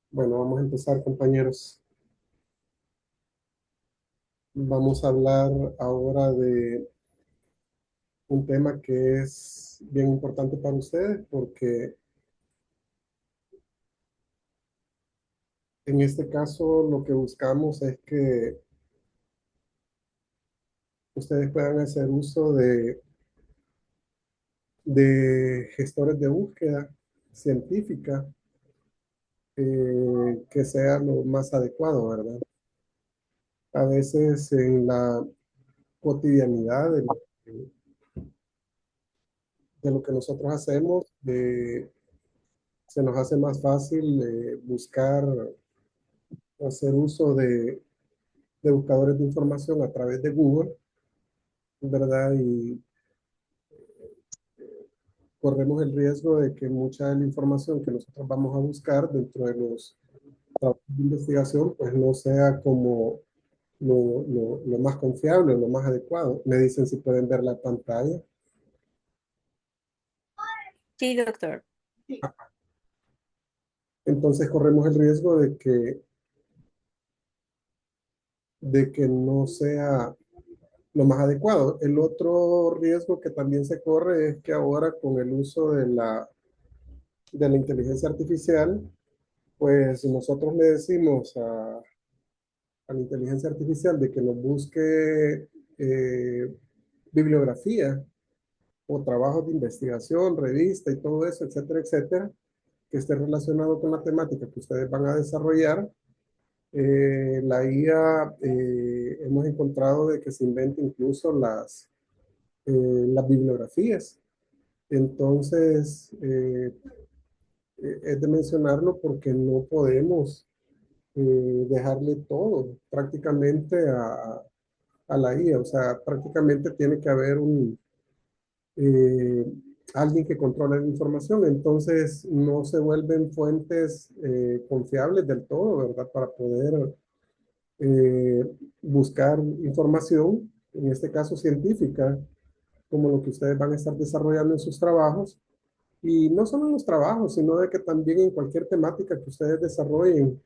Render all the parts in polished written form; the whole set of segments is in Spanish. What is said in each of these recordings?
Bueno, vamos a empezar, compañeros. Vamos a hablar ahora de un tema que es bien importante para ustedes porque en este caso lo que buscamos es que ustedes puedan hacer uso de gestores de búsqueda científica que sea lo más adecuado, ¿verdad? A veces en la cotidianidad de lo que nosotros hacemos, se nos hace más fácil buscar, hacer uso de buscadores de información a través de Google, ¿verdad? Y corremos el riesgo de que mucha de la información que nosotros vamos a buscar dentro de los trabajos de investigación, pues no sea como lo más confiable, lo más adecuado. Me dicen si pueden ver la pantalla. Sí, doctor. Entonces corremos el riesgo de que no sea lo más adecuado. El otro riesgo que también se corre es que ahora con el uso de la inteligencia artificial, pues nosotros le decimos a la inteligencia artificial de que nos busque bibliografía o trabajos de investigación, revista y todo eso, etcétera, etcétera, que esté relacionado con la temática que ustedes van a desarrollar. La IA hemos encontrado de que se inventa incluso las bibliografías. Entonces, es de mencionarlo porque no podemos dejarle todo prácticamente a la IA. O sea, prácticamente tiene que haber eh, alguien que controle la información. Entonces, no se vuelven fuentes confiables del todo, ¿verdad? Para poder eh, buscar información, en este caso científica, como lo que ustedes van a estar desarrollando en sus trabajos. Y no solo en los trabajos, sino de que también en cualquier temática que ustedes desarrollen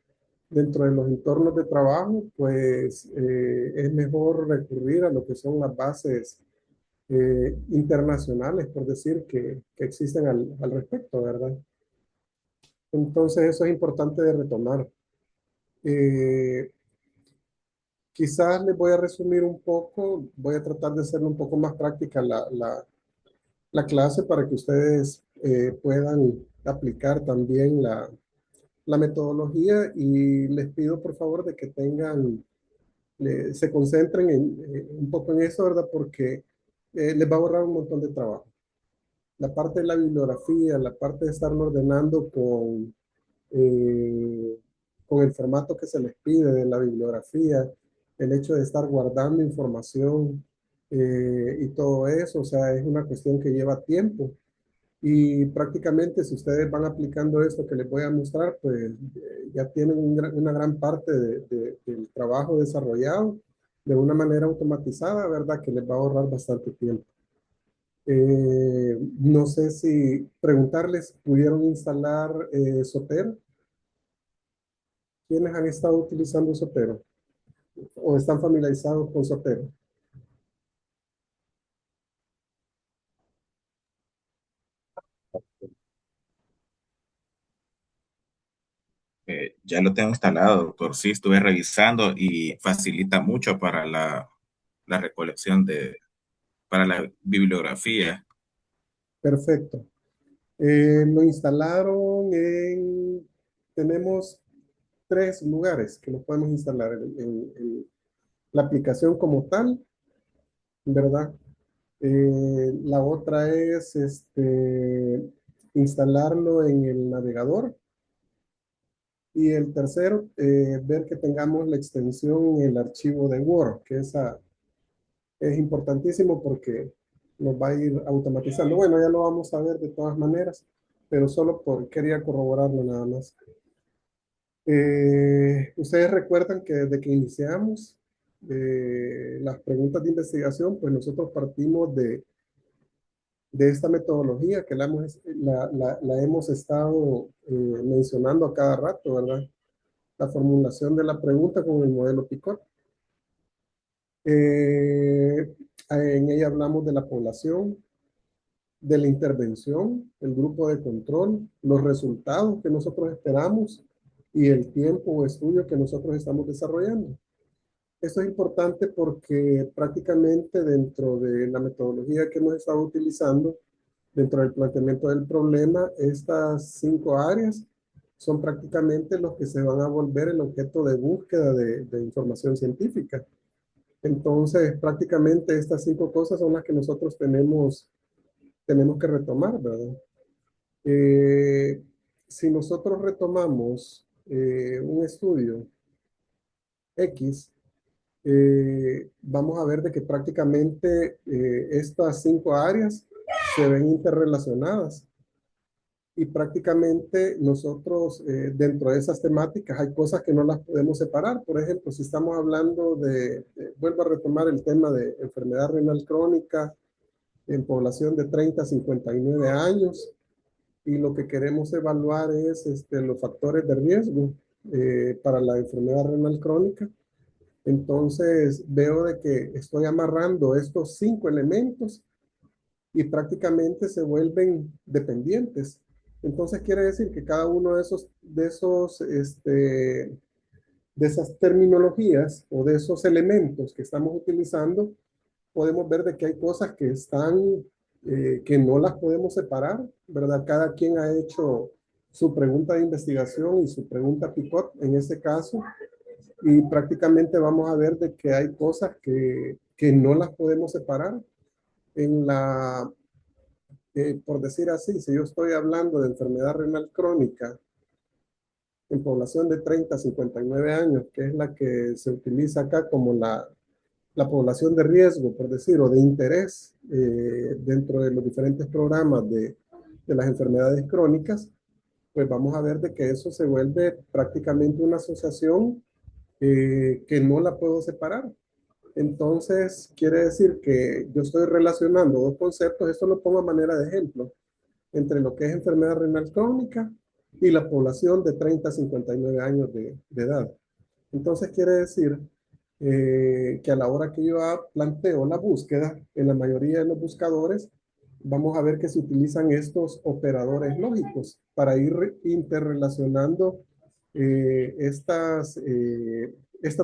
dentro de los entornos de trabajo, pues es mejor recurrir a lo que son las bases internacionales, por decir, que existen al respecto, ¿verdad? Entonces eso es importante de retomar. Eh, Quizás les voy a resumir un poco, voy a tratar de hacerlo un poco más práctica la clase para que ustedes puedan aplicar también la metodología y les pido por favor de que tengan, se concentren un poco en eso, ¿verdad? Porque les va a ahorrar un montón de trabajo. La parte de la bibliografía, la parte de estar ordenando eh, con el formato que se les pide de la bibliografía, el hecho de estar guardando información y todo eso, o sea, es una cuestión que lleva tiempo. Y prácticamente si ustedes van aplicando esto que les voy a mostrar, pues ya tienen una gran parte del trabajo desarrollado de una manera automatizada, ¿verdad? Que les va a ahorrar bastante tiempo. No sé si preguntarles, ¿pudieron instalar Zotero? ¿Quiénes han estado utilizando Zotero o están familiarizados con Zotero? Ya lo tengo instalado, doctor. Sí, estuve revisando y facilita mucho para la recolección para la bibliografía. Perfecto. Lo instalaron tenemos tres lugares que lo podemos instalar en la aplicación como tal, ¿verdad? La otra es instalarlo en el navegador. Y el tercero, ver que tengamos la extensión en el archivo de Word, que esa es importantísimo porque nos va a ir automatizando. Bueno, ya lo vamos a ver de todas maneras, pero solo quería corroborarlo nada más. Ustedes recuerdan que desde que iniciamos las preguntas de investigación, pues nosotros partimos de esta metodología que la hemos estado mencionando a cada rato, ¿verdad? La formulación de la pregunta con el modelo Picot. En ella hablamos de la población, de la intervención, el grupo de control, los resultados que nosotros esperamos y el tiempo o estudio que nosotros estamos desarrollando. Esto es importante porque prácticamente dentro de la metodología que hemos estado utilizando, dentro del planteamiento del problema, estas 5 áreas son prácticamente los que se van a volver el objeto de búsqueda de información científica. Entonces, prácticamente estas 5 cosas son las que nosotros tenemos que retomar, ¿verdad? Si nosotros retomamos un estudio X, vamos a ver de que prácticamente estas 5 áreas se ven interrelacionadas y prácticamente nosotros dentro de esas temáticas hay cosas que no las podemos separar. Por ejemplo, si estamos hablando vuelvo a retomar el tema de enfermedad renal crónica en población de 30 a 59 años, y lo que queremos evaluar es los factores de riesgo para la enfermedad renal crónica. Entonces veo de que estoy amarrando estos 5 elementos y prácticamente se vuelven dependientes. Entonces quiere decir que cada uno de esas terminologías o de esos elementos que estamos utilizando, podemos ver de que hay cosas que que no las podemos separar, ¿verdad? Cada quien ha hecho su pregunta de investigación y su pregunta pivot en este caso, y prácticamente vamos a ver de que hay cosas que no las podemos separar. Por decir así, si yo estoy hablando de enfermedad renal crónica en población de 30 a 59 años, que es la que se utiliza acá como la población de riesgo, por decir, o de interés dentro de los diferentes programas de las enfermedades crónicas, pues vamos a ver de que eso se vuelve prácticamente una asociación que no la puedo separar. Entonces, quiere decir que yo estoy relacionando 2 conceptos, esto lo pongo a manera de ejemplo, entre lo que es enfermedad renal crónica y la población de 30 a 59 años de edad. Entonces, quiere decir que a la hora que yo planteo la búsqueda, en la mayoría de los buscadores, vamos a ver que se utilizan estos operadores lógicos para ir interrelacionando estos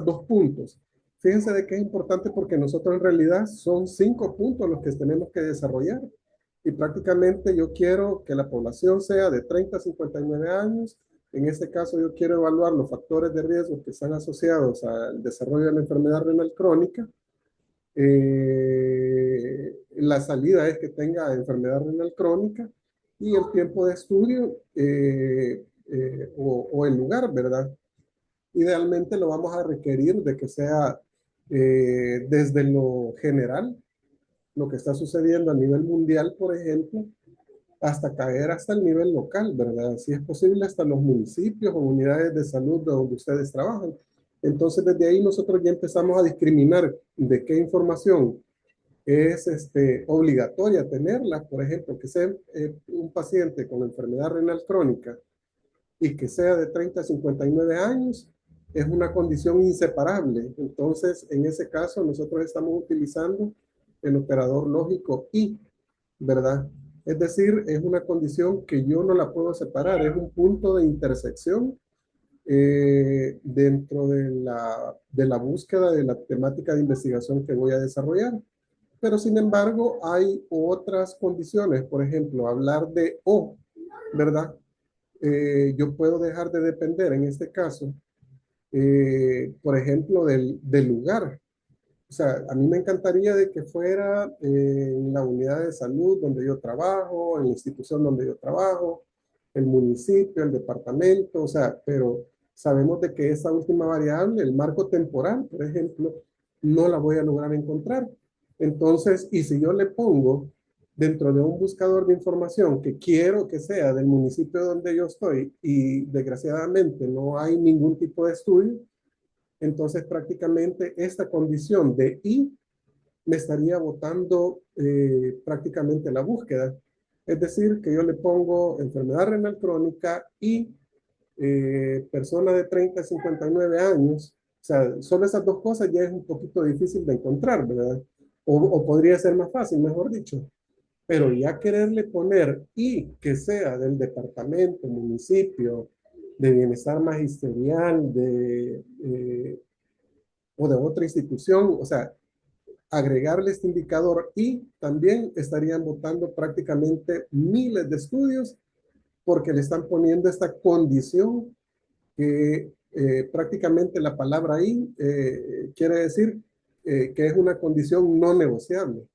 2 puntos. Fíjense de que es importante porque nosotros en realidad son 5 puntos los que tenemos que desarrollar. Y prácticamente yo quiero que la población sea de 30 a 59 años. En este caso yo quiero evaluar los factores de riesgo que están asociados al desarrollo de la enfermedad renal crónica. La salida es que tenga enfermedad renal crónica y el tiempo de estudio o el lugar, ¿verdad? Idealmente lo vamos a requerir de que sea desde lo general, lo que está sucediendo a nivel mundial, por ejemplo, hasta caer hasta el nivel local, ¿verdad? Si es posible, hasta los municipios o unidades de salud donde ustedes trabajan. Entonces, desde ahí nosotros ya empezamos a discriminar de qué información es obligatoria tenerla. Por ejemplo, que sea un paciente con enfermedad renal crónica y que sea de 30 a 59 años, es una condición inseparable. Entonces, en ese caso, nosotros estamos utilizando el operador lógico y, ¿verdad? Es decir, es una condición que yo no la puedo separar, es un punto de intersección dentro de la búsqueda de la temática de investigación que voy a desarrollar. Pero sin embargo, hay otras condiciones, por ejemplo, hablar de O, ¿verdad? Yo puedo dejar de depender en este caso, por ejemplo, del lugar. O sea, a mí me encantaría de que fuera en la unidad de salud donde yo trabajo, en la institución donde yo trabajo, el municipio, el departamento, o sea, pero sabemos de que esa última variable, el marco temporal, por ejemplo, no la voy a lograr encontrar. Entonces, y si yo le pongo dentro de un buscador de información que quiero que sea del municipio donde yo estoy y desgraciadamente no hay ningún tipo de estudio, entonces prácticamente esta condición de I me estaría botando prácticamente la búsqueda. Es decir, que yo le pongo enfermedad renal crónica y persona de 30 a 59 años. O sea, solo esas dos cosas ya es un poquito difícil de encontrar, ¿verdad? O podría ser más fácil, mejor dicho. Pero ya quererle poner y que sea del departamento, municipio, de bienestar magisterial, o de otra institución, o sea, agregarle este indicador y también estarían votando prácticamente miles de estudios porque le están poniendo esta condición que prácticamente la palabra ahí quiere decir que es una condición no negociable.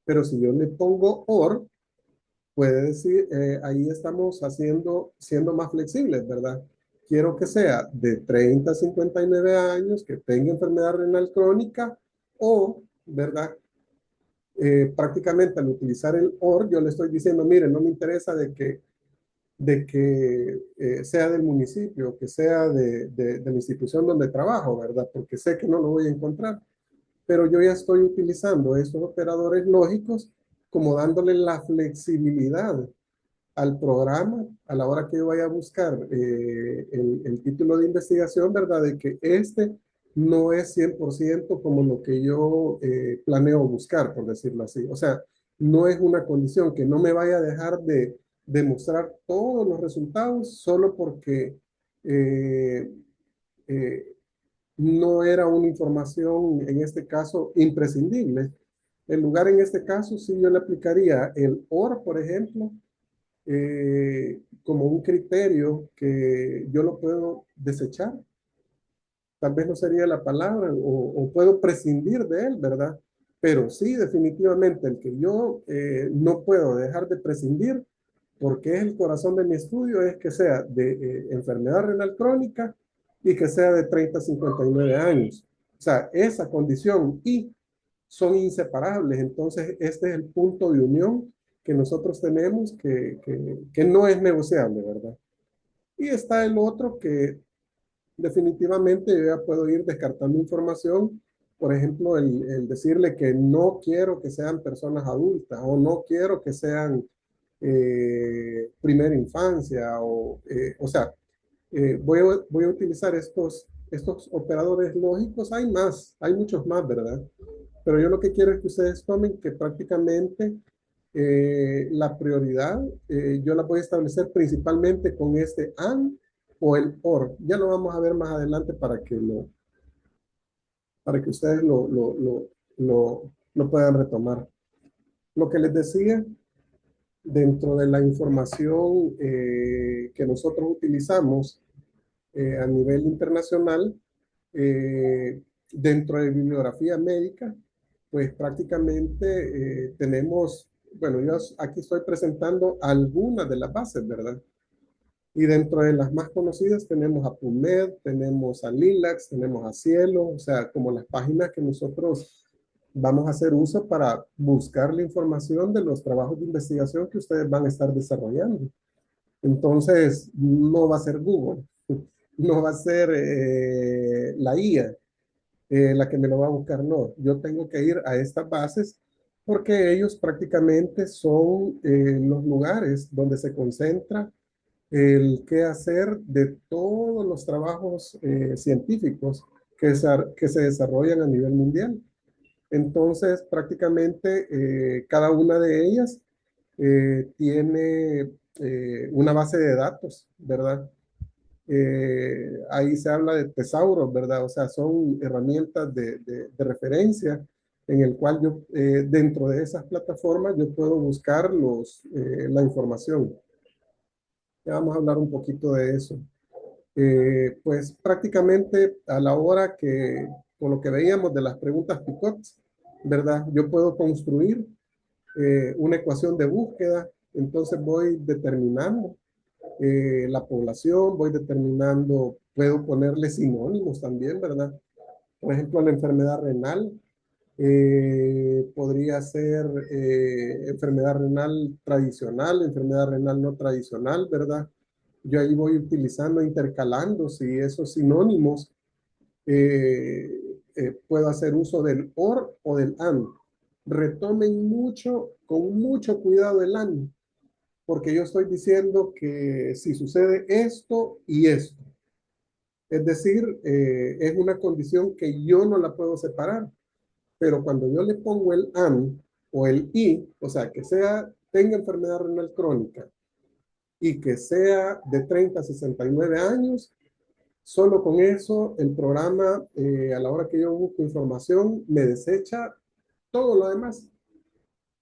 Pero si yo le pongo OR, puede decir, ahí estamos siendo más flexibles, ¿verdad? Quiero que sea de 30 a 59 años, que tenga enfermedad renal crónica o, ¿verdad? Prácticamente al utilizar el OR, yo le estoy diciendo, mire, no me interesa de que sea del municipio, que sea de la institución donde trabajo, ¿verdad? Porque sé que no lo voy a encontrar. Pero yo ya estoy utilizando estos operadores lógicos como dándole la flexibilidad al programa a la hora que yo vaya a buscar el título de investigación, ¿verdad? De que este no es 100% como lo que yo planeo buscar, por decirlo así. O sea, no es una condición que no me vaya a dejar de demostrar todos los resultados solo porque eh, eh, no era una información, en este caso, imprescindible. En lugar, en este caso, sí yo le aplicaría el OR, por ejemplo, como un criterio que yo lo puedo desechar. Tal vez no sería la palabra, o puedo prescindir de él, ¿verdad? Pero sí, definitivamente, el que yo no puedo dejar de prescindir, porque es el corazón de mi estudio, es que sea de enfermedad renal crónica y que sea de 30 a 59 años. O sea, esa condición y son inseparables. Entonces, este es el punto de unión que nosotros tenemos que no es negociable, ¿verdad? Y está el otro que definitivamente yo ya puedo ir descartando información. Por ejemplo, el decirle que no quiero que sean personas adultas o no quiero que sean primera infancia o sea, voy a utilizar estos operadores lógicos. Hay más, hay muchos más, ¿verdad? Pero yo lo que quiero es que ustedes tomen que prácticamente la prioridad yo la voy a establecer principalmente con este AND o el OR. Ya lo vamos a ver más adelante para que ustedes lo puedan retomar. Lo que les decía, dentro de la información que nosotros utilizamos a nivel internacional, dentro de bibliografía médica, pues prácticamente tenemos, bueno, yo aquí estoy presentando algunas de las bases, ¿verdad? Y dentro de las más conocidas tenemos a PubMed, tenemos a Lilacs, tenemos a Cielo, o sea, como las páginas que nosotros vamos a hacer uso para buscar la información de los trabajos de investigación que ustedes van a estar desarrollando. Entonces, no va a ser Google, no va a ser la IA la que me lo va a buscar, no. Yo tengo que ir a estas bases porque ellos prácticamente son los lugares donde se concentra el qué hacer de todos los trabajos científicos que se desarrollan a nivel mundial. Entonces, prácticamente cada una de ellas tiene una base de datos, ¿verdad? Ahí se habla de tesauros, ¿verdad? O sea, son herramientas de referencia en el cual yo, dentro de esas plataformas, yo puedo buscar la información. Ya vamos a hablar un poquito de eso. Pues prácticamente a la hora que, con lo que veíamos de las preguntas Picot, ¿verdad? Yo puedo construir una ecuación de búsqueda, entonces voy determinando la población, voy determinando, puedo ponerle sinónimos también, ¿verdad? Por ejemplo, la enfermedad renal podría ser enfermedad renal tradicional, enfermedad renal no tradicional, ¿verdad? Yo ahí voy utilizando, intercalando si esos sinónimos puedo hacer uso del OR o del AND. Retomen mucho, con mucho cuidado el AND, porque yo estoy diciendo que si sucede esto y esto, es decir, es una condición que yo no la puedo separar, pero cuando yo le pongo el AN o el I, o sea, que sea, tenga enfermedad renal crónica y que sea de 30 a 69 años, solo con eso el programa, a la hora que yo busco información, me desecha todo lo demás.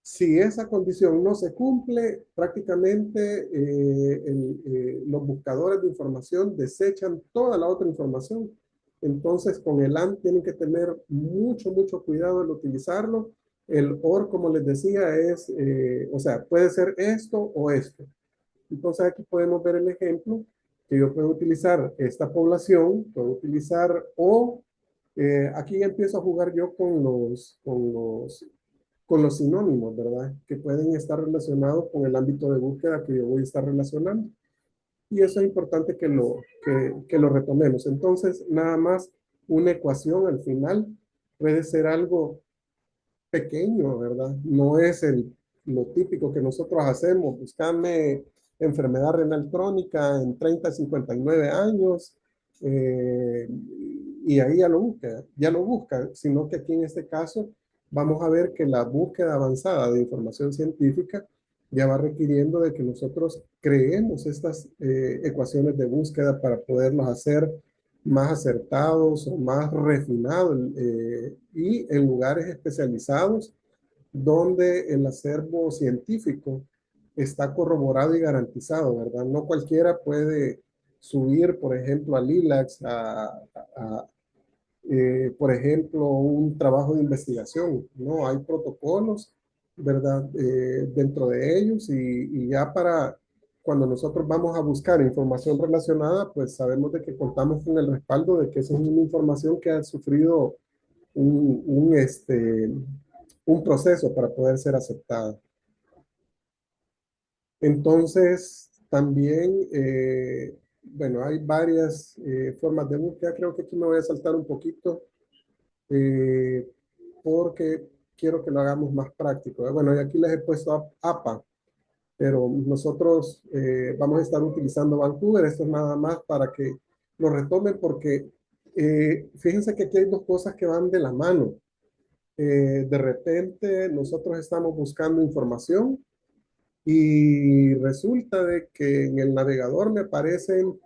Si esa condición no se cumple, prácticamente los buscadores de información desechan toda la otra información. Entonces, con el AND tienen que tener mucho, mucho cuidado al utilizarlo. El OR, como les decía, es, o sea, puede ser esto o esto. Entonces, aquí podemos ver el ejemplo que yo puedo utilizar esta población, puedo utilizar o aquí ya empiezo a jugar yo con los sinónimos, ¿verdad? Que pueden estar relacionados con el ámbito de búsqueda que yo voy a estar relacionando. Y eso es importante que lo retomemos. Entonces, nada más una ecuación al final puede ser algo pequeño, ¿verdad? No es lo típico que nosotros hacemos, buscarme enfermedad renal crónica en 30 a 59 años, eh, y ahí ya lo busca, sino que aquí en este caso vamos a ver que la búsqueda avanzada de información científica ya va requiriendo de que nosotros creemos estas ecuaciones de búsqueda para poderlos hacer más acertados o más refinados, y en lugares especializados donde el acervo científico está corroborado y garantizado, ¿verdad? No cualquiera puede subir, por ejemplo, al ILAX por ejemplo, un trabajo de investigación, ¿no? Hay protocolos, ¿verdad? Dentro de ellos y ya para cuando nosotros vamos a buscar información relacionada, pues sabemos de que contamos con el respaldo de que esa es una información que ha sufrido un proceso para poder ser aceptada. Entonces, también, bueno, hay varias formas de búsqueda. Creo que aquí me voy a saltar un poquito eh, porque quiero que lo hagamos más práctico. Bueno, y aquí les he puesto APA, pero nosotros vamos a estar utilizando Vancouver. Esto es nada más para que lo retomen porque fíjense que aquí hay dos cosas que van de la mano. De repente nosotros estamos buscando información y resulta de que en el navegador me aparecen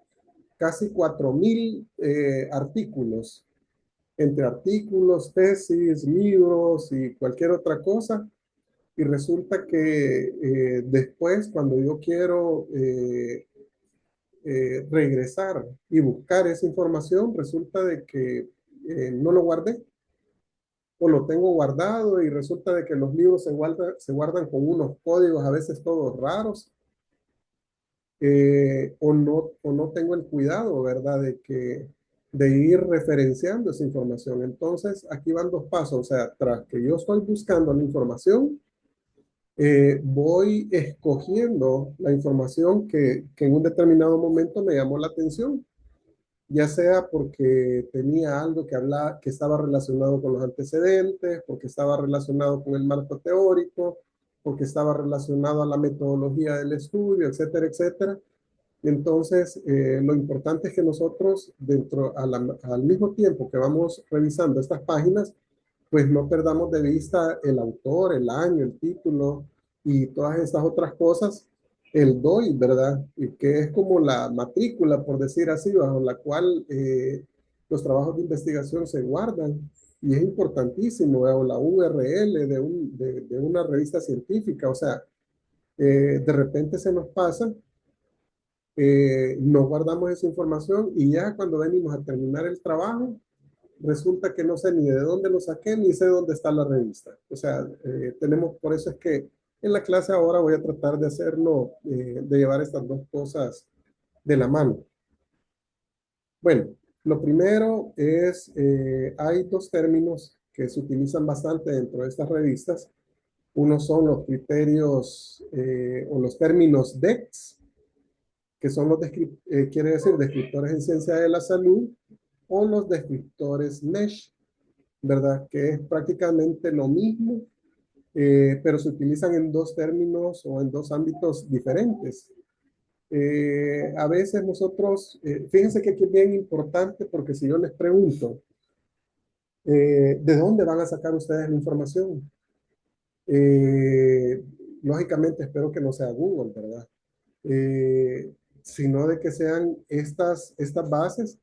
casi 4.000 artículos, entre artículos, tesis, libros y cualquier otra cosa. Y resulta que después, cuando yo quiero regresar y buscar esa información, resulta de que no lo guardé o lo tengo guardado y resulta de que los libros se guardan con unos códigos a veces todos raros, o no tengo el cuidado, ¿verdad? De ir referenciando esa información. Entonces, aquí van dos pasos, o sea, tras que yo estoy buscando la información, voy escogiendo la información que en un determinado momento me llamó la atención, ya sea porque tenía algo que estaba relacionado con los antecedentes, porque estaba relacionado con el marco teórico, porque estaba relacionado a la metodología del estudio, etcétera, etcétera. Entonces, lo importante es que nosotros, al mismo tiempo que vamos revisando estas páginas, pues no perdamos de vista el autor, el año, el título y todas estas otras cosas, el DOI, ¿verdad? Y que es como la matrícula, por decir así, bajo la cual los trabajos de investigación se guardan. Y es importantísimo, o la URL de una revista científica. O sea, de repente se nos pasa, no guardamos esa información y ya cuando venimos a terminar el trabajo, resulta que no sé ni de dónde lo saqué, ni sé dónde está la revista. O sea, por eso es que en la clase ahora voy a tratar de hacerlo, de llevar estas dos cosas de la mano. Bueno, lo primero es, hay dos términos que se utilizan bastante dentro de estas revistas. Uno son los criterios o los términos DEX, que son quiere decir descriptores en ciencia de la salud, o los descriptores NESH, ¿verdad? Que es prácticamente lo mismo, pero se utilizan en dos términos o en dos ámbitos diferentes. A veces nosotros, fíjense que aquí es bien importante porque si yo les pregunto, ¿de dónde van a sacar ustedes la información? Eh, Lógicamente espero que no sea Google, ¿verdad? Eh, Sino de que sean estas bases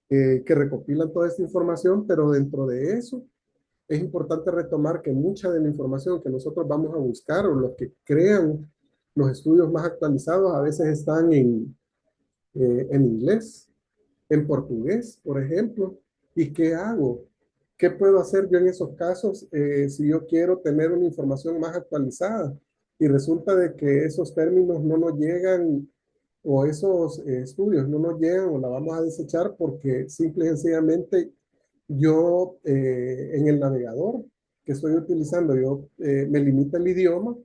que recopilan toda esta información, pero dentro de eso es importante retomar que mucha de la información que nosotros vamos a buscar o los que crean los estudios más actualizados a veces están en inglés, en portugués, por ejemplo. ¿Y qué hago? ¿Qué puedo hacer yo en esos casos si yo quiero tener una información más actualizada? Y resulta de que esos términos no nos llegan o esos estudios no nos llegan o la vamos a desechar porque simple y sencillamente yo en el navegador que estoy utilizando, yo me limita el idioma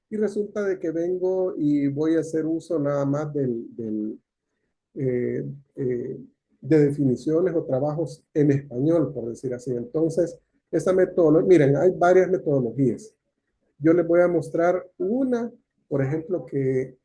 y resulta de que vengo y voy a hacer uso nada más eh, eh, de definiciones o trabajos en español, por decir así. Entonces, esa metodología, miren, hay varias metodologías. Yo les voy a mostrar una, por ejemplo, que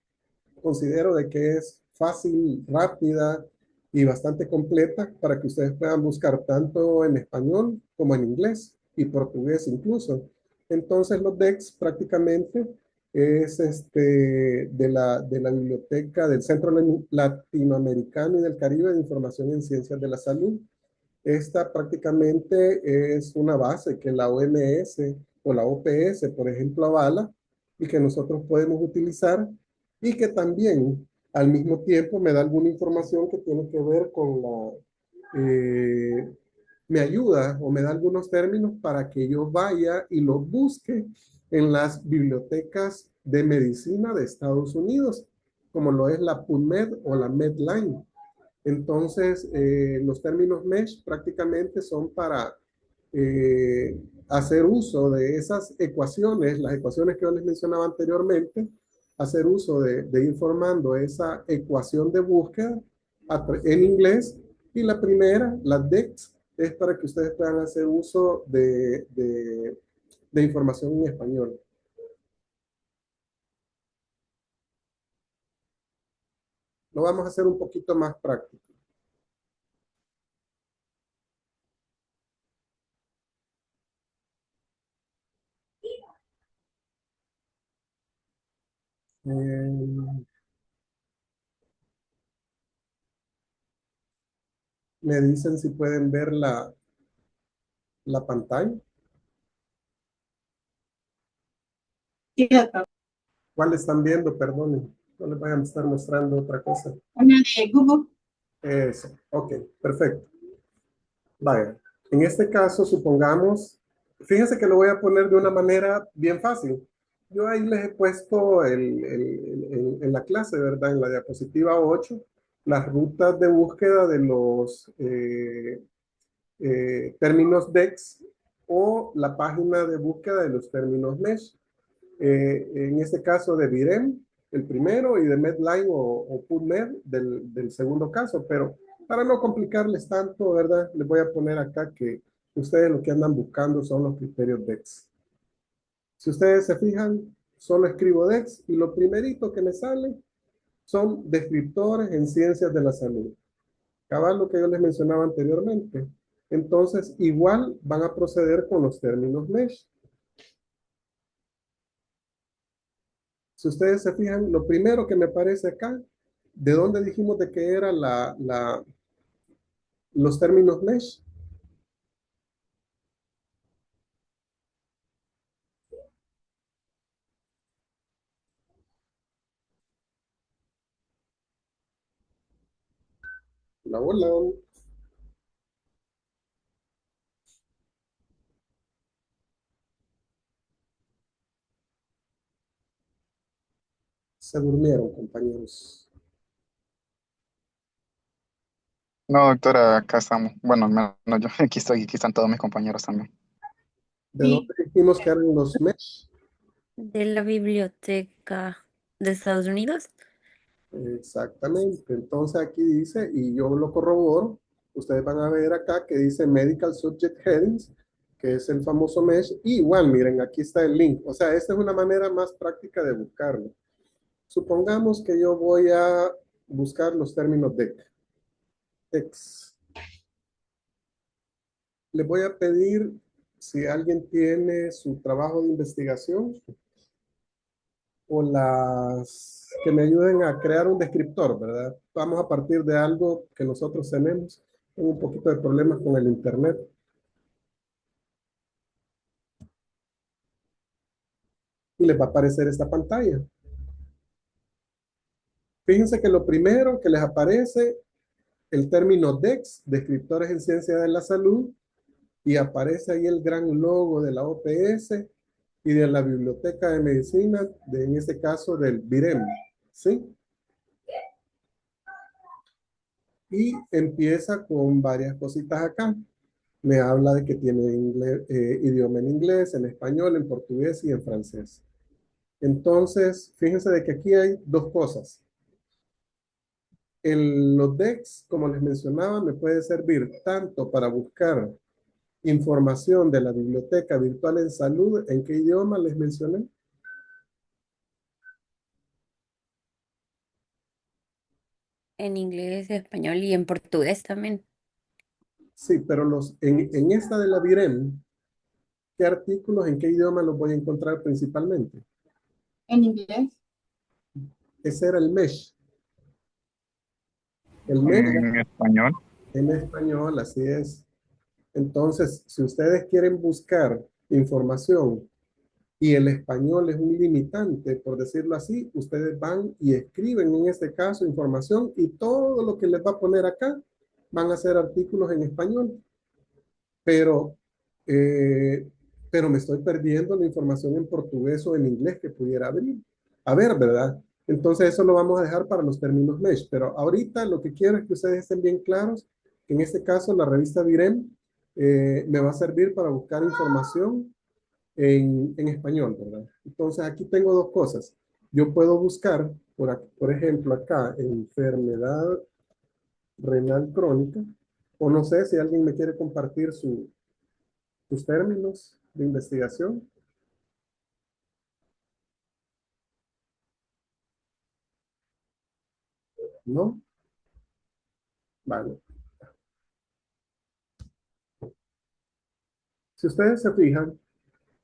considero de que es fácil, rápida y bastante completa para que ustedes puedan buscar tanto en español como en inglés y portugués incluso. Entonces los DEX prácticamente es de la biblioteca del Centro Latinoamericano y del Caribe de Información en Ciencias de la Salud. Esta prácticamente es una base que la OMS o la OPS, por ejemplo, avala y que nosotros podemos utilizar y que también al mismo tiempo me da alguna información que tiene que ver con me ayuda o me da algunos términos para que yo vaya y los busque en las bibliotecas de medicina de Estados Unidos, como lo es la PubMed o la Medline. Entonces, los términos mesh prácticamente son para hacer uso de esas ecuaciones, las ecuaciones que yo les mencionaba anteriormente, hacer uso de ir formando esa ecuación de búsqueda en inglés. Y la primera, la DEX, es para que ustedes puedan hacer uso de información en español. Lo vamos a hacer un poquito más práctico. Eh, Me dicen si pueden ver la pantalla. ¿Cuál están viendo? Perdonen. No les vayan a estar mostrando otra cosa. Una de Google. Eso. Ok, perfecto. Vaya. En este caso, supongamos, fíjense que lo voy a poner de una manera bien fácil. Yo ahí les he puesto en la clase, ¿verdad? En la diapositiva 8, las rutas de búsqueda de los términos DEX o la página de búsqueda de los términos MESH. En este caso de Virem, el primero, y de Medline o PubMed del segundo caso, pero para no complicarles tanto, ¿verdad? Les voy a poner acá que ustedes lo que andan buscando son los criterios DEX. Si ustedes se fijan, solo escribo DEX y lo primerito que me sale son descriptores en ciencias de la salud. Cabal lo que yo les mencionaba anteriormente. Entonces, igual van a proceder con los términos MESH. Si ustedes se fijan, lo primero que me aparece acá, ¿de dónde dijimos de que era los términos mesh? La bola, se durmieron, compañeros. No, doctora, acá estamos. Bueno, al menos yo aquí estoy, aquí están todos mis compañeros también. ¿De dónde dijimos que eran los mesh? De la biblioteca de Estados Unidos. Exactamente. Entonces aquí dice, y yo lo corroboro, ustedes van a ver acá que dice Medical Subject Headings, que es el famoso mesh. Y igual, miren, aquí está el link. O sea, esta es una manera más práctica de buscarlo. Supongamos que yo voy a buscar los términos DEC. Les voy a pedir si alguien tiene su trabajo de investigación o las que me ayuden a crear un descriptor, ¿verdad? Vamos a partir de algo que nosotros tenemos. Tengo un poquito de problemas con el internet. Y les va a aparecer esta pantalla. Fíjense que lo primero que les aparece el término DEX, Descriptores en Ciencia de la Salud, y aparece ahí el gran logo de la OPS y de la Biblioteca de Medicina, en este caso del BIREM, ¿sí? Y empieza con varias cositas acá. Me habla de que tiene idioma en inglés, en español, en portugués y en francés. Entonces, fíjense de que aquí hay dos cosas. Los DEX, como les mencionaba, me puede servir tanto para buscar información de la biblioteca virtual en salud. ¿En qué idioma les mencioné? En inglés, español y en portugués también. Sí, pero en esta de la BIREM, ¿qué artículos, en qué idioma los voy a encontrar principalmente? En inglés. Ese era el MESH. El MESH En español. en español, así es. Entonces, si ustedes quieren buscar información y el español es un limitante, por decirlo así, ustedes van y escriben en este caso información y todo lo que les va a poner acá van a ser artículos en español. Pero, eh, pero me estoy perdiendo la información en portugués o en inglés que pudiera abrir. A ver, ¿verdad? Entonces eso lo vamos a dejar para los términos mesh. Pero ahorita lo que quiero es que ustedes estén bien claros que en este caso la revista Virem me va a servir para buscar información en español, ¿verdad? Entonces aquí tengo dos cosas. Yo puedo buscar, por ejemplo, acá, enfermedad renal crónica, o no sé si alguien me quiere compartir sus términos de investigación. ¿No? Vale. Si ustedes se fijan,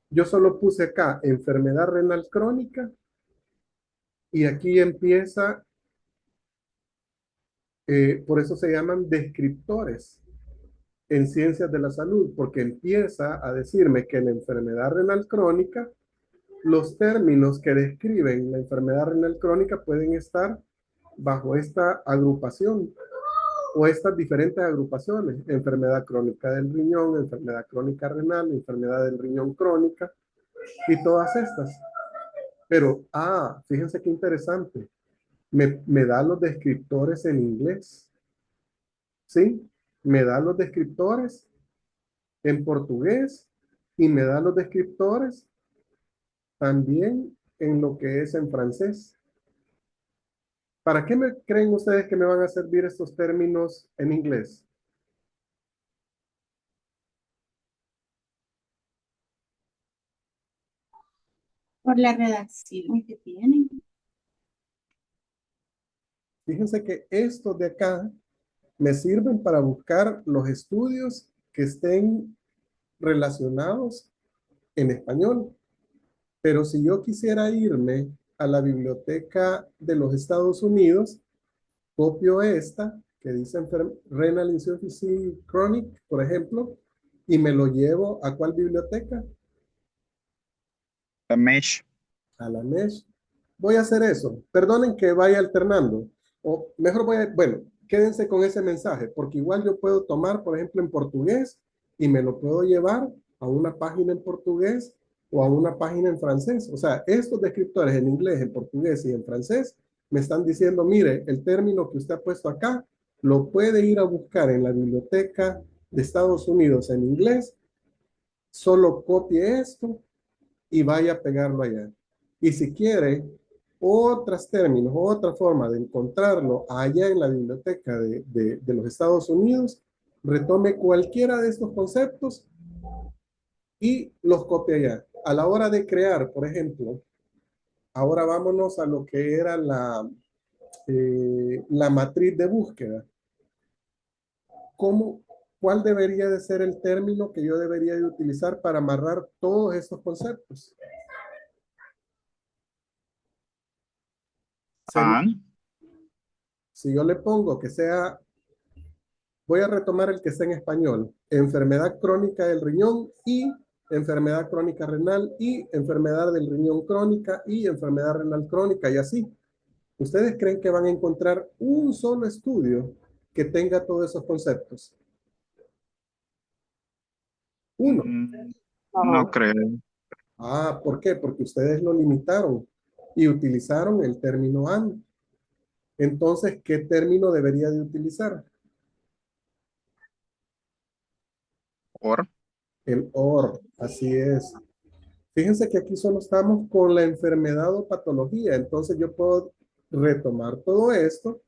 yo solo puse acá enfermedad renal crónica y aquí empieza, por eso se llaman descriptores en ciencias de la salud, porque empieza a decirme que en la enfermedad renal crónica, los términos que describen la enfermedad renal crónica pueden estar bajo esta agrupación o estas diferentes agrupaciones: enfermedad crónica del riñón, enfermedad crónica renal, enfermedad del riñón crónica y todas estas. Pero, fíjense qué interesante, me da los descriptores en inglés, ¿sí? Me da los descriptores en portugués y me da los descriptores también en lo que es en francés. ¿Para qué me creen ustedes que me van a servir estos términos en inglés? Por la redacción que tienen. Fíjense que estos de acá me sirven para buscar los estudios que estén relacionados en español. Pero si yo quisiera irme a la biblioteca de los Estados Unidos, copio esta que dice Renal Insufficiency Chronic, por ejemplo, y me lo llevo ¿a cuál biblioteca? La mesh. A la MESH. Voy a hacer eso. Perdonen que vaya alternando. O mejor bueno, quédense con ese mensaje, porque igual yo puedo tomar, por ejemplo, en portugués y me lo puedo llevar a una página en portugués o a una página en francés. O sea, estos descriptores en inglés, en portugués y en francés me están diciendo, mire, el término que usted ha puesto acá lo puede ir a buscar en la biblioteca de Estados Unidos en inglés, solo copie esto y vaya a pegarlo allá. Y si quiere otros términos, otra forma de encontrarlo allá en la biblioteca de los Estados Unidos, retome cualquiera de estos conceptos y los copie allá. A la hora de crear, por ejemplo, ahora vámonos a lo que era la matriz de búsqueda. ¿Cómo, cuál debería de ser el término que yo debería de utilizar para amarrar todos estos conceptos? And. Si yo le pongo que sea, voy a retomar el que sea en español, enfermedad crónica del riñón y enfermedad crónica renal y enfermedad del riñón crónica y enfermedad renal crónica y así. ¿Ustedes creen que van a encontrar un solo estudio que tenga todos esos conceptos? Uno. No creo. Ah, ¿por qué? Porque ustedes lo limitaron y utilizaron el término AND. Entonces, ¿qué término debería de utilizar? Or. El OR, así es. Fíjense que aquí solo estamos con la enfermedad o patología, entonces yo puedo retomar todo esto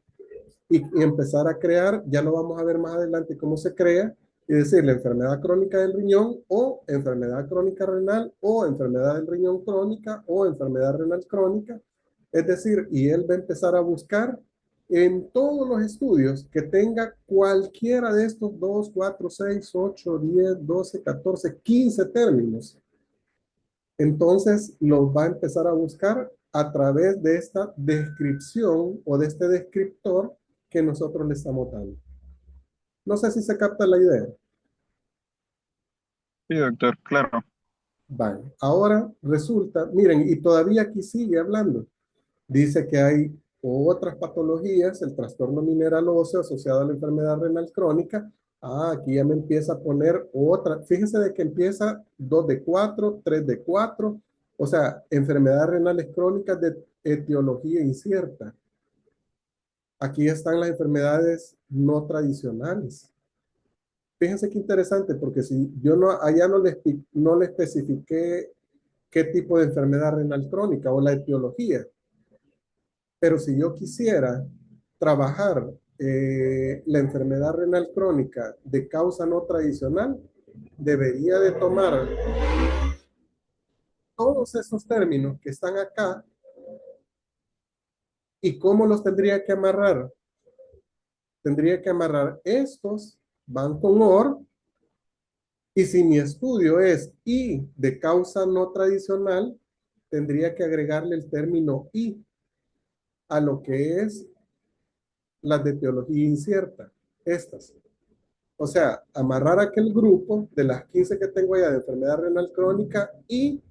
y empezar a crear, ya lo vamos a ver más adelante cómo se crea, y decir la enfermedad crónica del riñón o enfermedad crónica renal o enfermedad del riñón crónica o enfermedad renal crónica. Es decir, y él va a empezar a buscar en todos los estudios que tenga cualquiera de estos 2, 4, 6, 8, 10, 12, 14, 15 términos. Entonces los va a empezar a buscar a través de esta descripción o de este descriptor que nosotros le estamos dando. No sé si se capta la idea. Sí, doctor, claro. Vale, ahora resulta, miren, y todavía aquí sigue hablando. Dice que hay otras patologías, el trastorno mineral óseo asociado a la enfermedad renal crónica. Ah, aquí ya me empieza a poner otra. Fíjense de que empieza 2 de 4, 3 de 4. O sea, enfermedades renales crónicas de etiología incierta. Aquí están las enfermedades no tradicionales. Fíjense qué interesante, porque si yo no, allá no le especifiqué qué tipo de enfermedad renal crónica o la etiología, pero si yo quisiera trabajar la enfermedad renal crónica de causa no tradicional, debería de tomar todos esos términos que están acá y cómo los tendría que amarrar. Tendría que amarrar estos, van con OR, y si mi estudio es I de causa no tradicional, tendría que agregarle el término I a lo que es las de teología incierta, estas. O sea, amarrar aquel grupo de las 15 que tengo allá de enfermedad renal crónica y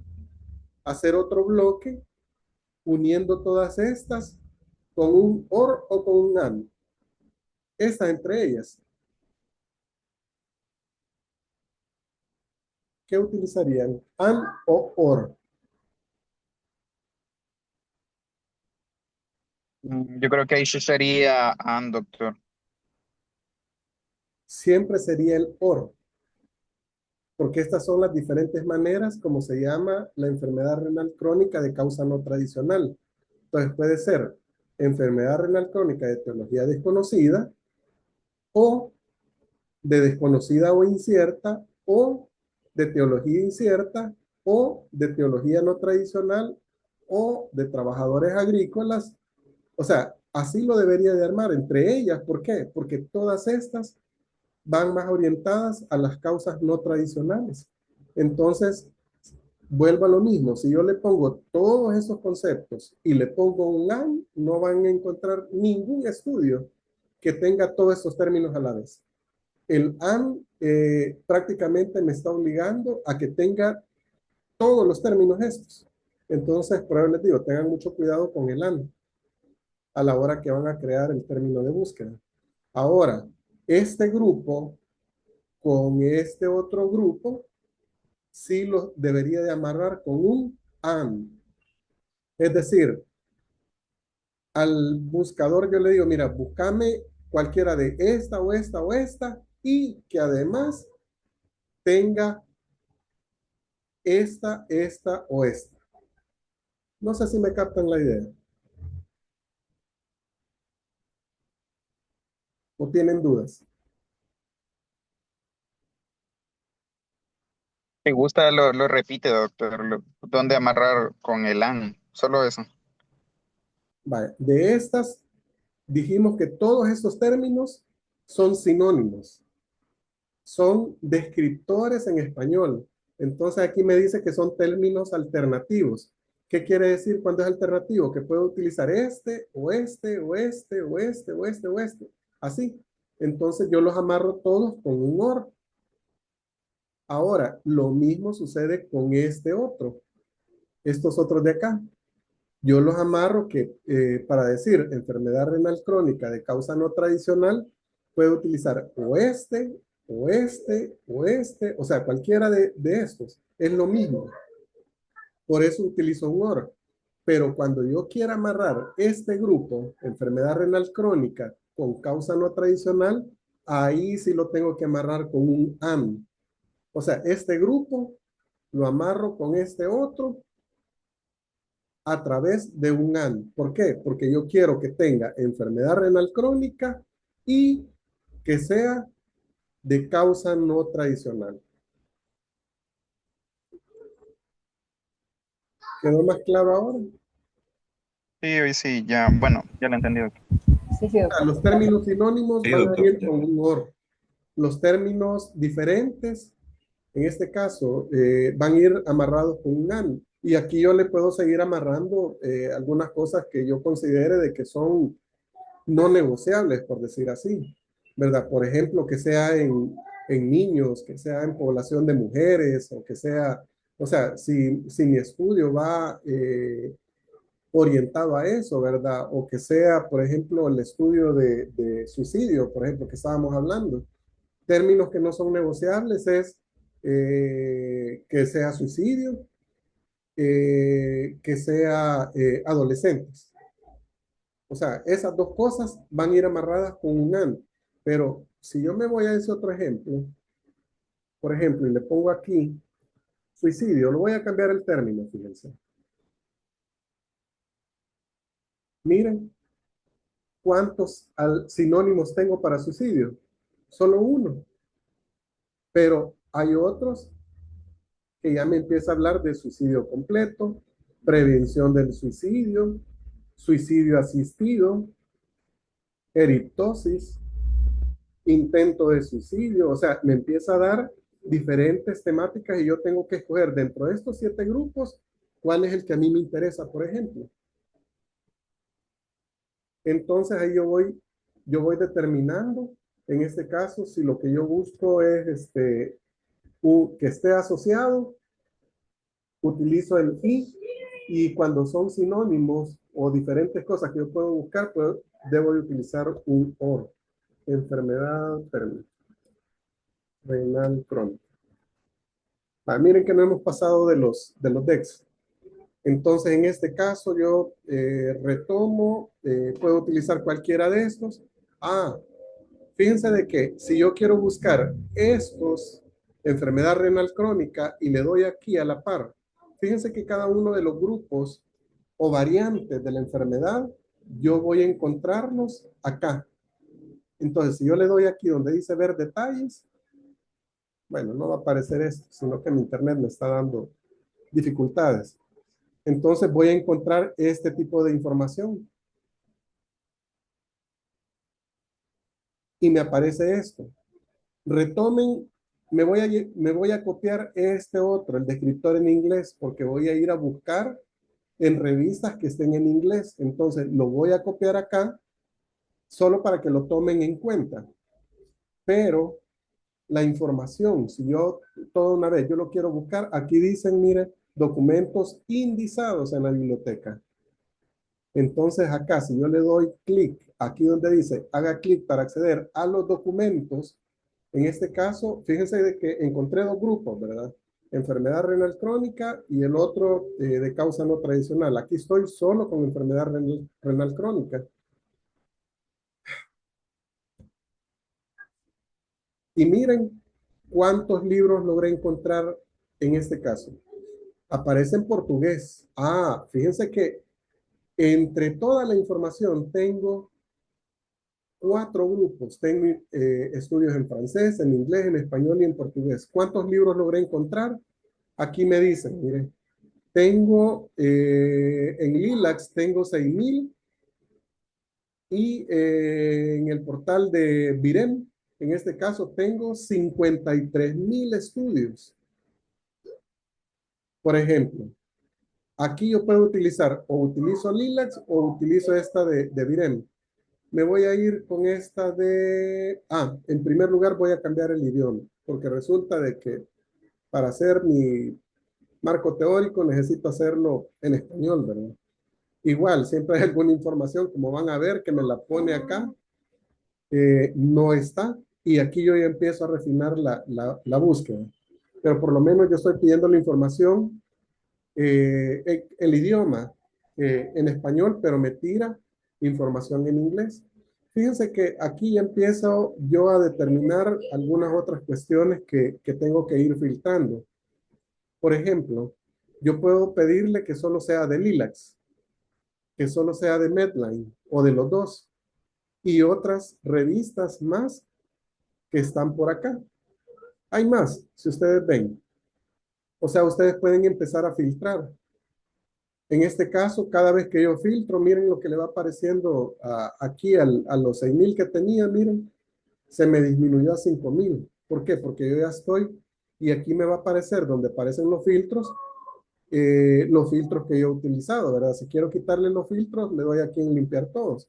hacer otro bloque uniendo todas estas con un OR o con un AND. Estas entre ellas. ¿Qué utilizarían? AND o OR. Yo creo que ahí sí sería and, doctor. Siempre sería el OR, porque estas son las diferentes maneras como se llama la enfermedad renal crónica de causa no tradicional. Entonces puede ser enfermedad renal crónica de etiología desconocida o de desconocida o incierta o de teología incierta o de teología no tradicional o de trabajadores agrícolas. O sea, así lo debería de armar entre ellas. ¿Por qué? Porque todas estas van más orientadas a las causas no tradicionales. Entonces, vuelvo a lo mismo. Si yo le pongo todos esos conceptos y le pongo un AND, no van a encontrar ningún estudio que tenga todos estos términos a la vez. El AND prácticamente me está obligando a que tenga todos los términos estos. Entonces, por eso les digo, tengan mucho cuidado con el AND a la hora que van a crear el término de búsqueda. Ahora, este grupo con este otro grupo sí lo debería de amarrar con un AND. Es decir, al buscador yo le digo, mira, búscame cualquiera de esta o esta o esta y que además tenga esta o esta. No sé si me captan la idea o tienen dudas. Si gusta, lo repite, doctor. ¿Dónde amarrar con el an? Solo eso. Vale, de estas dijimos que todos estos términos son sinónimos, son descriptores en español. Entonces aquí me dice que son términos alternativos. ¿Qué quiere decir cuando es alternativo? Que puedo utilizar este, o este, o este, o este, o este, o este. Así. Entonces yo los amarro todos con un OR. Ahora, lo mismo sucede con este otro. Estos otros de acá. Yo los amarro que para decir enfermedad renal crónica de causa no tradicional, puedo utilizar o este, o este, o este, o sea, cualquiera de estos. Es lo mismo. Por eso utilizo un OR. Pero cuando yo quiera amarrar este grupo, enfermedad renal crónica con causa no tradicional, ahí sí lo tengo que amarrar con un AN. O sea, este grupo lo amarro con este otro a través de un AN. ¿Por qué? Porque yo quiero que tenga enfermedad renal crónica y que sea de causa no tradicional. ¿Quedó más claro ahora? Sí, hoy sí, ya, bueno, ya lo entendí, doctor. Sí, sí, doctor. Los términos sinónimos Sí, van a doctor. ir con un OR. Los términos diferentes, en este caso, van a ir amarrados con un AN. Y aquí yo le puedo seguir amarrando algunas cosas que yo considere de que son no negociables, por decir así, ¿verdad? Por ejemplo, que sea en niños, que sea en población de mujeres, o que sea, o sea, si mi estudio va orientado a eso, ¿verdad? O que sea, por ejemplo, el estudio de suicidio, por ejemplo, que estábamos hablando. Términos que no son negociables es que sea suicidio, que sea adolescentes. O sea, esas dos cosas van a ir amarradas con un AND. Pero si yo me voy a ese otro ejemplo, por ejemplo, y le pongo aquí suicidio, lo voy a cambiar el término, fíjense. Miren cuántos sinónimos tengo para suicidio. Solo uno. Pero hay otros que ya me empieza a hablar de suicidio completo, prevención del suicidio, suicidio asistido, eriptosis, intento de suicidio, o sea, me empieza a dar diferentes temáticas y yo tengo que escoger dentro de estos 7 grupos cuál es el que a mí me interesa, por ejemplo. Entonces ahí yo voy determinando, en este caso, si lo que yo busco es que esté asociado, utilizo el y cuando son sinónimos o diferentes cosas que yo puedo buscar, pues debo de utilizar un OR. Enfermedad renal crónica. Miren que no hemos pasado de los DEX. Entonces, en este caso, yo retomo, puedo utilizar cualquiera de estos. Fíjense de que si yo quiero buscar estos, enfermedad renal crónica, y le doy aquí a la par, fíjense que cada uno de los grupos o variantes de la enfermedad, yo voy a encontrarlos acá. Entonces, si yo le doy aquí donde dice ver detalles, bueno, no va a aparecer esto, sino que mi internet me está dando dificultades. Entonces voy a encontrar este tipo de información. Y me aparece esto. Retomen, me voy a copiar este otro, el descriptor en inglés, porque voy a ir a buscar en revistas que estén en inglés. Entonces lo voy a copiar acá, solo para que lo tomen en cuenta. Pero la información, si yo toda una vez yo lo quiero buscar, aquí dicen, mire, documentos indizados en la biblioteca. Entonces acá, si yo le doy clic, aquí donde dice, haga clic para acceder a los documentos, en este caso, fíjense de que encontré 2 grupos, ¿verdad? Enfermedad renal crónica y el otro de causa no tradicional. Aquí estoy solo con enfermedad renal crónica. Y miren cuántos libros logré encontrar en este caso. Aparece en portugués. Fíjense que entre toda la información tengo 4 grupos. Tengo estudios en francés, en inglés, en español y en portugués. ¿Cuántos libros logré encontrar? Aquí me dicen, miren, tengo en Lilacs tengo 6,000 y en el portal de Virem, en este caso, tengo 53,000 estudios. Por ejemplo, aquí yo puedo utilizar o utilizo Lilacs o utilizo esta de Virem. Me voy a ir con esta de... en primer lugar voy a cambiar el idioma, porque resulta de que para hacer mi marco teórico necesito hacerlo en español, ¿verdad? Igual, siempre hay alguna información, como van a ver, que me la pone acá, no está, y aquí yo ya empiezo a refinar la búsqueda. Pero por lo menos yo estoy pidiendo la información, el idioma en español, pero me tira información en inglés. Fíjense que aquí ya empiezo yo a determinar algunas otras cuestiones que tengo que ir filtrando. Por ejemplo, yo puedo pedirle que solo sea de Lilacs, que solo sea de Medline o de los dos, y otras revistas más que están por acá. Hay más, si ustedes ven. O sea, ustedes pueden empezar a filtrar. En este caso, cada vez que yo filtro, miren lo que le va apareciendo aquí a los 6,000 que tenía, miren, se me disminuyó a 5,000. ¿Por qué? Porque yo ya estoy, y aquí me va a aparecer donde aparecen los filtros que yo he utilizado, ¿verdad? Si quiero quitarle los filtros, le doy aquí en limpiar todos.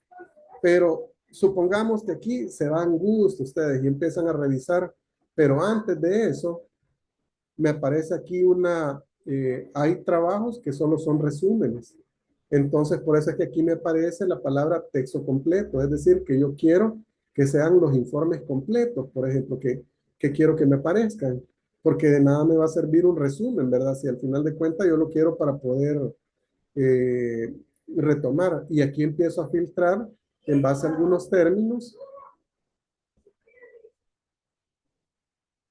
Pero supongamos que aquí se dan gusto ustedes y empiezan a revisar, pero antes de eso, me aparece aquí hay trabajos que solo son resúmenes. Entonces, por eso es que aquí me aparece la palabra texto completo, es decir, que yo quiero que sean los informes completos, por ejemplo, que quiero que me aparezcan, porque de nada me va a servir un resumen, ¿verdad? Si al final de cuentas yo lo quiero para poder eh, retomar. Y aquí empiezo a filtrar en base a algunos términos.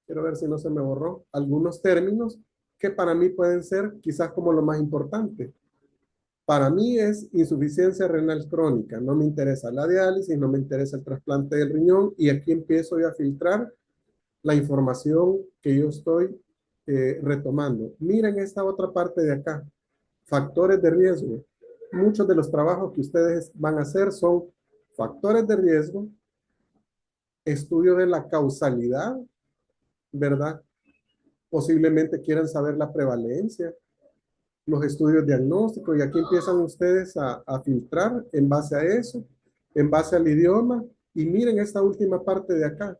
Quiero ver si no se me borró. Algunos términos que para mí pueden ser quizás como lo más importante. Para mí es insuficiencia renal crónica. No me interesa la diálisis, no me interesa el trasplante del riñón. Y aquí empiezo yo a filtrar la información que yo estoy retomando. Miren esta otra parte de acá. Factores de riesgo. Muchos de los trabajos que ustedes van a hacer son factores de riesgo, estudio de la causalidad, ¿verdad? Posiblemente quieran saber la prevalencia, los estudios diagnósticos, y aquí empiezan ustedes a filtrar en base a eso, en base al idioma, y miren esta última parte de acá.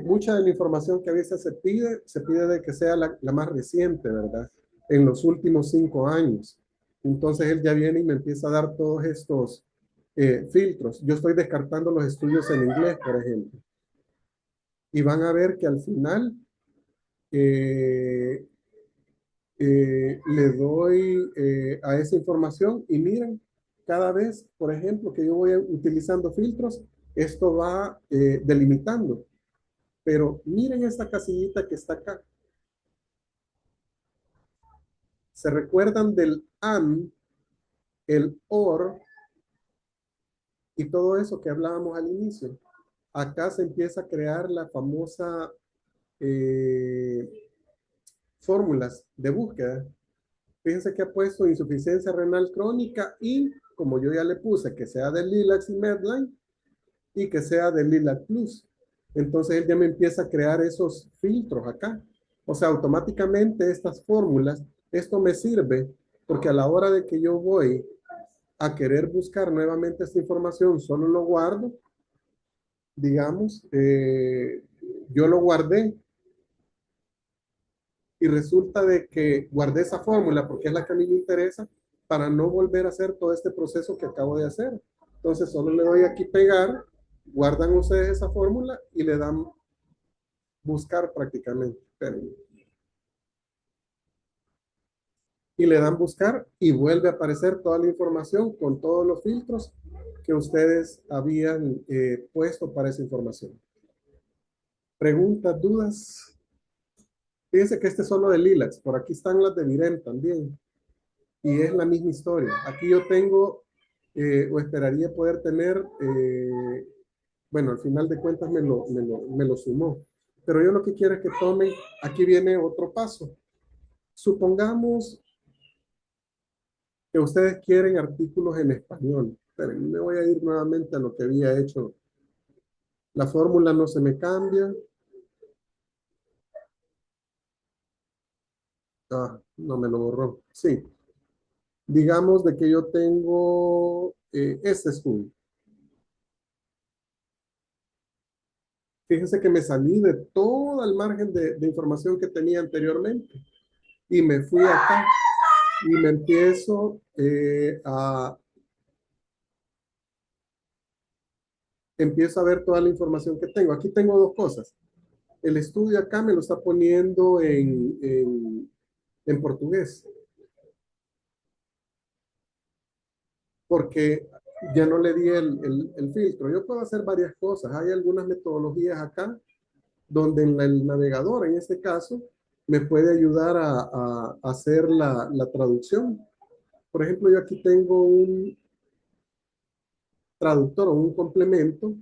Mucha de la información que a veces se pide de que sea la más reciente, ¿verdad? En los últimos 5 años. Entonces él ya viene y me empieza a dar todos estos filtros. Yo estoy descartando los estudios en inglés, por ejemplo. Y van a ver que al final le doy a esa información y miren, cada vez, por ejemplo, que yo voy utilizando filtros, esto va delimitando. Pero miren esta casillita que está acá. ¿Se recuerdan del AND, el OR y todo eso que hablábamos al inicio? Acá se empieza a crear la famosa fórmulas de búsqueda. Fíjense que ha puesto insuficiencia renal crónica y, como yo ya le puse, que sea de Lilacs y Medline y que sea de Lilac Plus. Entonces él ya me empieza a crear esos filtros acá. O sea, automáticamente estas fórmulas, esto me sirve porque a la hora de que yo voy a querer buscar nuevamente esta información, solo lo guardo, digamos, yo lo guardé y resulta de que guardé esa fórmula porque es la que a mí me interesa para no volver a hacer todo este proceso que acabo de hacer. Entonces solo le doy aquí pegar, guardan ustedes esa fórmula y le dan buscar prácticamente. Y le dan buscar y vuelve a aparecer toda la información con todos los filtros que ustedes habían puesto para esa información. ¿Preguntas, dudas? Fíjense que este es solo de Lilacs, por aquí están las de Virem también. Y es la misma historia. Aquí yo tengo, o esperaría poder tener, bueno, al final de cuentas me lo sumó. Pero yo lo que quiero es que tomen, aquí viene otro paso. Supongamos que ustedes quieren artículos en español. Esperen, me voy a ir nuevamente a lo que había hecho. La fórmula no se me cambia. Ah, no me lo borró. Sí. Digamos de que yo tengo este estudio. Fíjense que me salí de todo el margen de información que tenía anteriormente y me fui acá y me empiezo empiezo a ver toda la información que tengo. Aquí tengo dos cosas. El estudio acá me lo está poniendo en portugués, porque ya no le di el filtro. Yo puedo hacer varias cosas. Hay algunas metodologías acá donde en el navegador, en este caso, me puede ayudar a hacer la traducción. Por ejemplo, yo aquí tengo un traductor o un complemento.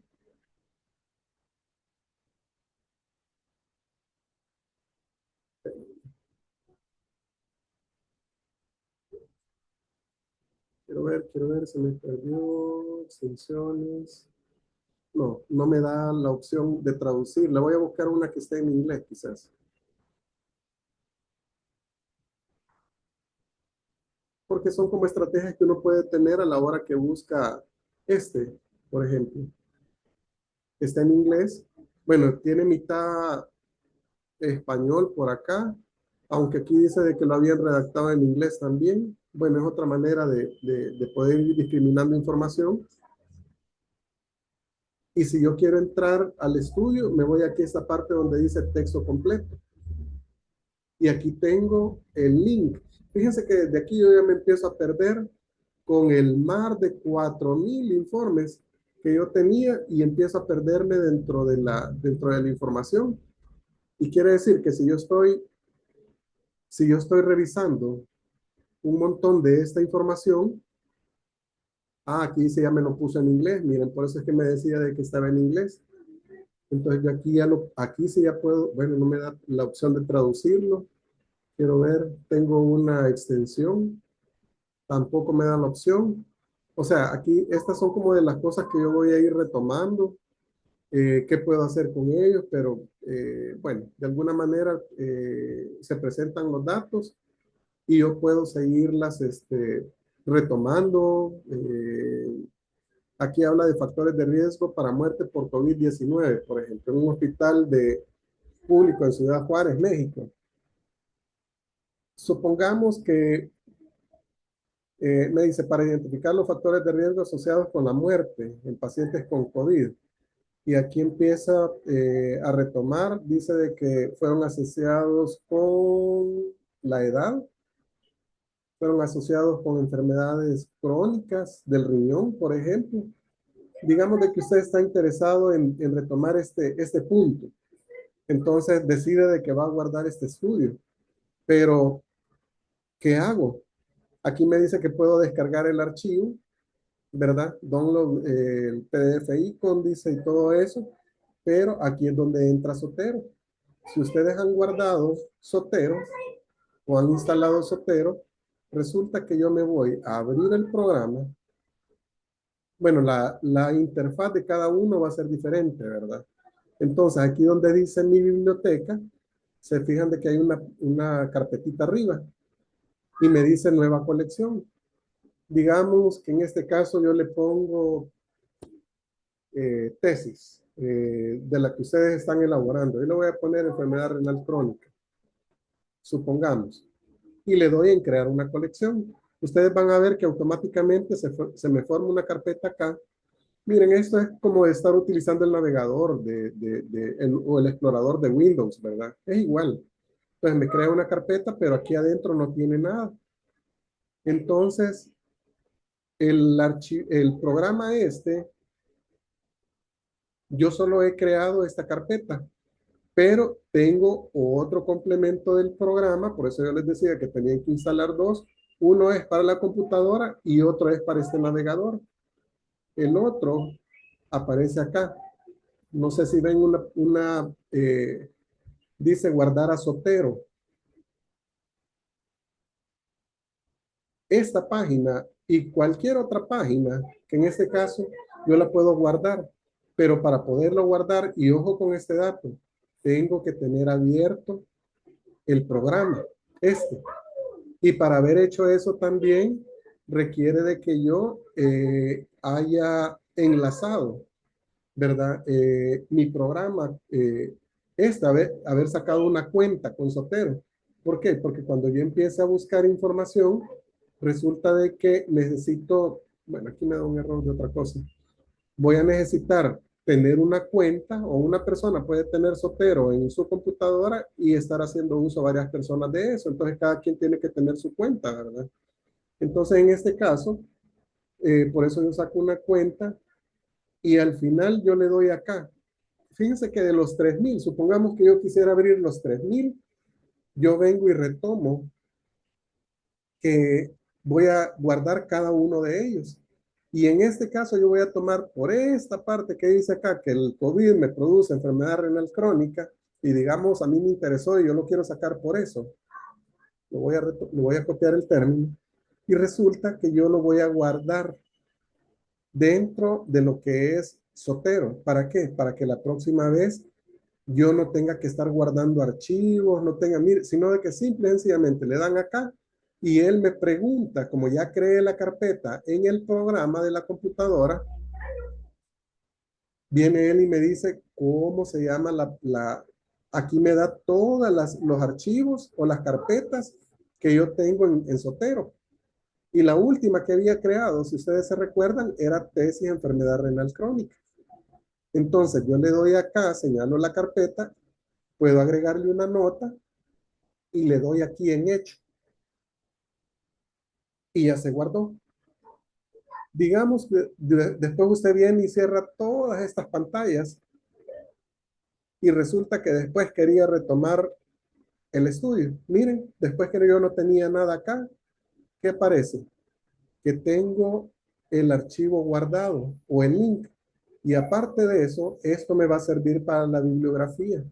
Quiero ver, se me perdió, extensiones. No, no me da la opción de traducir. Le voy a buscar una que esté en inglés, quizás. Porque son como estrategias que uno puede tener a la hora que busca por ejemplo. Está en inglés. Bueno, tiene mitad español por acá, aunque aquí dice de que lo habían redactado en inglés también. Bueno, es otra manera de poder ir discriminando información. Y si yo quiero entrar al estudio, me voy aquí a esta parte donde dice texto completo. Y aquí tengo el link. Fíjense que desde aquí yo ya me empiezo a perder con el mar de 4,000 informes que yo tenía y empiezo a perderme dentro de la información. Y quiere decir que si yo estoy revisando un montón de esta información, aquí dice ya me lo puso en inglés, miren, por eso es que me decía de que estaba en inglés. Entonces yo aquí sí ya puedo, bueno, no me da la opción de traducirlo. Quiero ver, tengo una extensión, tampoco me da la opción. O sea, aquí estas son como de las cosas que yo voy a ir retomando, qué puedo hacer con ellos, pero bueno, de alguna manera se presentan los datos y yo puedo seguirlas retomando. Aquí habla de factores de riesgo para muerte por COVID-19, por ejemplo, en un hospital público en Ciudad Juárez, México. Supongamos que me dice, para identificar los factores de riesgo asociados con la muerte en pacientes con COVID. Y aquí empieza a retomar, dice de que fueron asociados con la edad, fueron asociados con enfermedades crónicas del riñón, por ejemplo. Digamos de que usted está interesado en retomar este punto. Entonces decide de que va a guardar este estudio. Pero, ¿qué hago? Aquí me dice que puedo descargar el archivo, ¿verdad? Download el PDF icon, dice y todo eso. Pero aquí es donde entra Zotero. Si ustedes han guardado Zotero o han instalado Zotero, resulta que yo me voy a abrir el programa. Bueno, la interfaz de cada uno va a ser diferente, ¿verdad? Entonces, aquí donde dice mi biblioteca, se fijan de que hay una carpetita arriba y me dice nueva colección. Digamos que en este caso yo le pongo tesis de la que ustedes están elaborando. Yo le voy a poner enfermedad renal crónica, supongamos, y le doy en crear una colección. Ustedes van a ver que automáticamente se me forma una carpeta acá. Miren, esto es como estar utilizando el navegador o el explorador de Windows, ¿verdad? Es igual. Entonces me crea una carpeta, pero aquí adentro no tiene nada. Entonces, el programa yo solo he creado esta carpeta, pero tengo otro complemento del programa, por eso yo les decía que tenían que instalar dos. Uno es para la computadora y otro es para este navegador. El otro aparece acá. No sé si ven dice guardar a Sotero. Esta página y cualquier otra página, que en este caso yo la puedo guardar, pero para poderlo guardar, y ojo con este dato, tengo que tener abierto el programa, este. Y para haber hecho eso también requiere de que yo haya enlazado, ¿verdad? Mi programa, haber sacado una cuenta con Sotero. ¿Por qué? Porque cuando yo empiece a buscar información, resulta de que necesito, bueno, aquí me da un error de otra cosa. Voy a necesitar tener una cuenta o una persona puede tener Sotero en su computadora y estar haciendo uso varias personas de eso. Entonces cada quien tiene que tener su cuenta, ¿verdad? Entonces en este caso, por eso yo saco una cuenta y al final yo le doy acá. Fíjense que de los 3,000, supongamos que yo quisiera abrir los 3,000, yo vengo y retomo que voy a guardar cada uno de ellos. Y en este caso yo voy a tomar por esta parte que dice acá que el COVID me produce enfermedad renal crónica y digamos a mí me interesó y yo lo quiero sacar por eso. Lo voy a copiar el término y resulta que yo lo voy a guardar dentro de lo que es Sotero. ¿Para qué? Para que la próxima vez yo no tenga que estar guardando archivos, no tenga, mire, sino de que simple y sencillamente le dan acá y él me pregunta, como ya creé la carpeta en el programa de la computadora, viene él y me dice cómo se llama aquí me da todos los archivos o las carpetas que yo tengo en Sotero. Y la última que había creado, si ustedes se recuerdan, era tesis enfermedad renal crónica. Entonces yo le doy acá, señalo la carpeta, puedo agregarle una nota y le doy aquí en hecho. Y ya se guardó. Digamos que después usted viene y cierra todas estas pantallas y resulta que después quería retomar el estudio. Miren, después que yo no tenía nada acá, ¿qué aparece? Que tengo el archivo guardado o el link. Y aparte de eso, esto me va a servir para la bibliografía.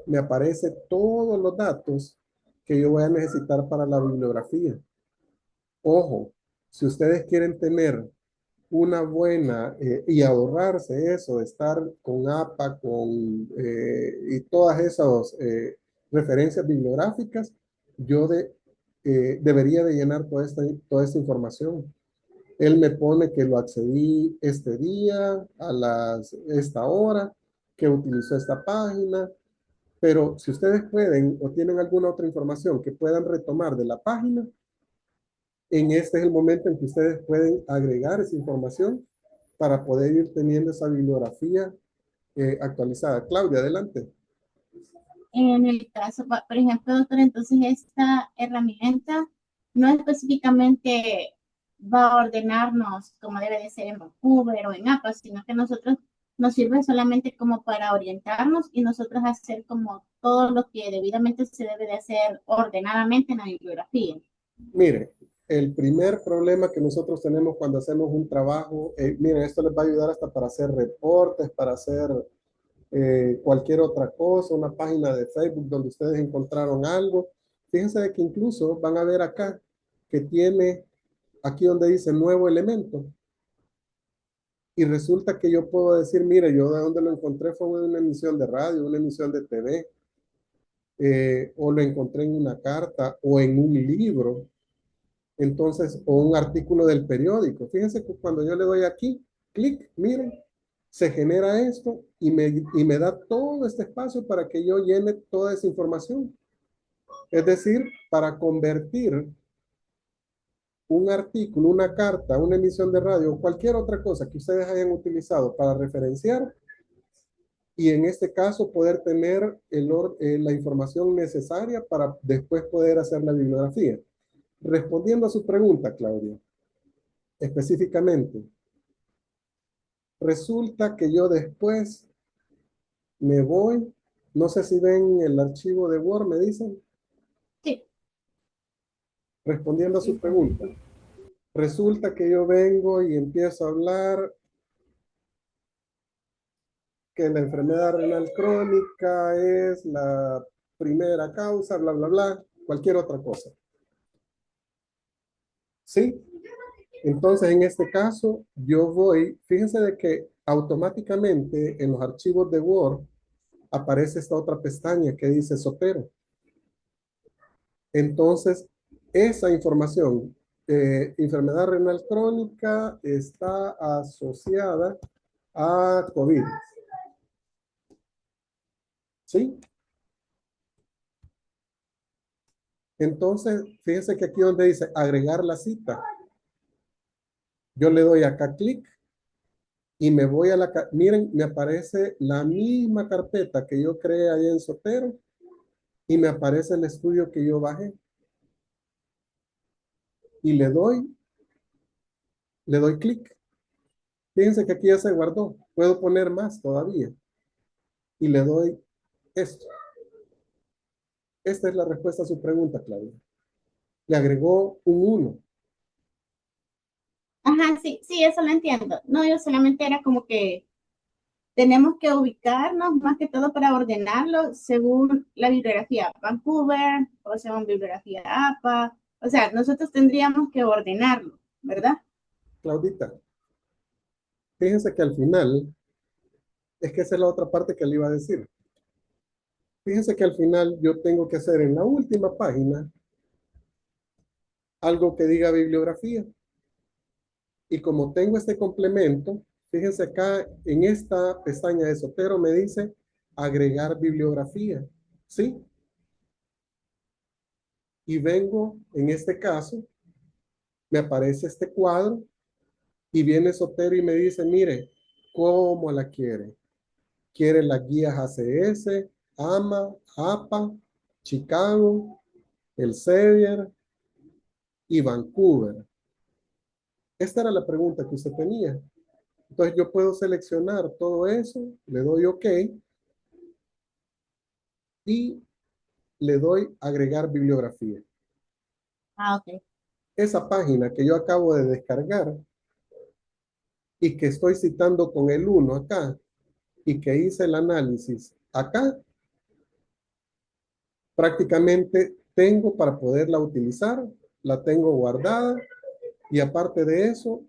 Me aparece todos los datos que yo voy a necesitar para la bibliografía. Ojo, si ustedes quieren tener una buena y ahorrarse eso de estar con APA, y todas esas referencias bibliográficas, yo debería de llenar toda esta información. Él me pone que lo accedí este día, esta hora, que utilizó esta página, pero si ustedes pueden o tienen alguna otra información que puedan retomar de la página, en este es el momento en que ustedes pueden agregar esa información para poder ir teniendo esa bibliografía actualizada. Claudia, adelante. En el caso, por ejemplo, doctor, entonces esta herramienta no específicamente va a ordenarnos como debe de ser en Vancouver o en APA, sino que nosotros nos sirve solamente como para orientarnos y nosotros hacer como todo lo que debidamente se debe de hacer ordenadamente en la bibliografía. Mire, el primer problema que nosotros tenemos cuando hacemos un trabajo, miren, esto les va a ayudar hasta para hacer reportes, para hacer cualquier otra cosa, una página de Facebook donde ustedes encontraron algo. Fíjense de que incluso van a ver acá que tiene aquí donde dice nuevo elemento. Y resulta que yo puedo decir, mire, yo de donde lo encontré fue en una emisión de radio, una emisión de TV, o lo encontré en una carta o en un libro. Entonces, o un artículo del periódico. Fíjense que cuando yo le doy aquí, clic, miren, se genera esto y me da todo este espacio para que yo llene toda esa información. Es decir, para convertir un artículo, una carta, una emisión de radio o cualquier otra cosa que ustedes hayan utilizado para referenciar y en este caso poder tener la información necesaria para después poder hacer la bibliografía. Respondiendo a su pregunta, Claudia, específicamente, resulta que yo después me voy, no sé si ven el archivo de Word, me dicen, Sí. respondiendo a su pregunta, resulta que yo vengo y empiezo a hablar que la enfermedad renal crónica es la primera causa, bla, bla, bla, cualquier otra cosa. ¿Sí? Entonces, en este caso, yo voy, fíjense de que automáticamente en los archivos de Word aparece esta otra pestaña que dice Sotero. Entonces, esa información, enfermedad renal crónica, está asociada a COVID. ¿Sí? Entonces, fíjense que aquí donde dice agregar la cita, yo le doy acá clic y me voy a la, miren, me aparece la misma carpeta que yo creé ahí en Sotero y me aparece el estudio que yo bajé. Y le doy clic. Fíjense que aquí ya se guardó. Puedo poner más todavía. Y le doy esto. Esta es la respuesta a su pregunta, Claudia. Le agregó un 1. Ajá, sí, sí, eso lo entiendo. No, yo solamente era como que tenemos que ubicarnos más que todo para ordenarlo según la bibliografía Vancouver o según bibliografía APA. O sea, nosotros tendríamos que ordenarlo, ¿verdad? Claudita, fíjense que al final, es que esa es la otra parte que le iba a decir. Fíjense que al final yo tengo que hacer en la última página algo que diga bibliografía. Y como tengo este complemento, fíjense acá en esta pestaña de Sotero me dice agregar bibliografía. ¿Sí? Y vengo, en este caso, me aparece este cuadro y viene Sotero y me dice, mire, ¿cómo la quiere? ¿Quiere las guías ACS, AMA, APA, Chicago, el Sevier y Vancouver? Esta era la pregunta que usted tenía. Entonces yo puedo seleccionar todo eso, le doy OK y le doy agregar bibliografía. Ah, ok. Esa página que yo acabo de descargar y que estoy citando con el 1 acá y que hice el análisis acá, prácticamente tengo para poderla utilizar, la tengo guardada y aparte de eso,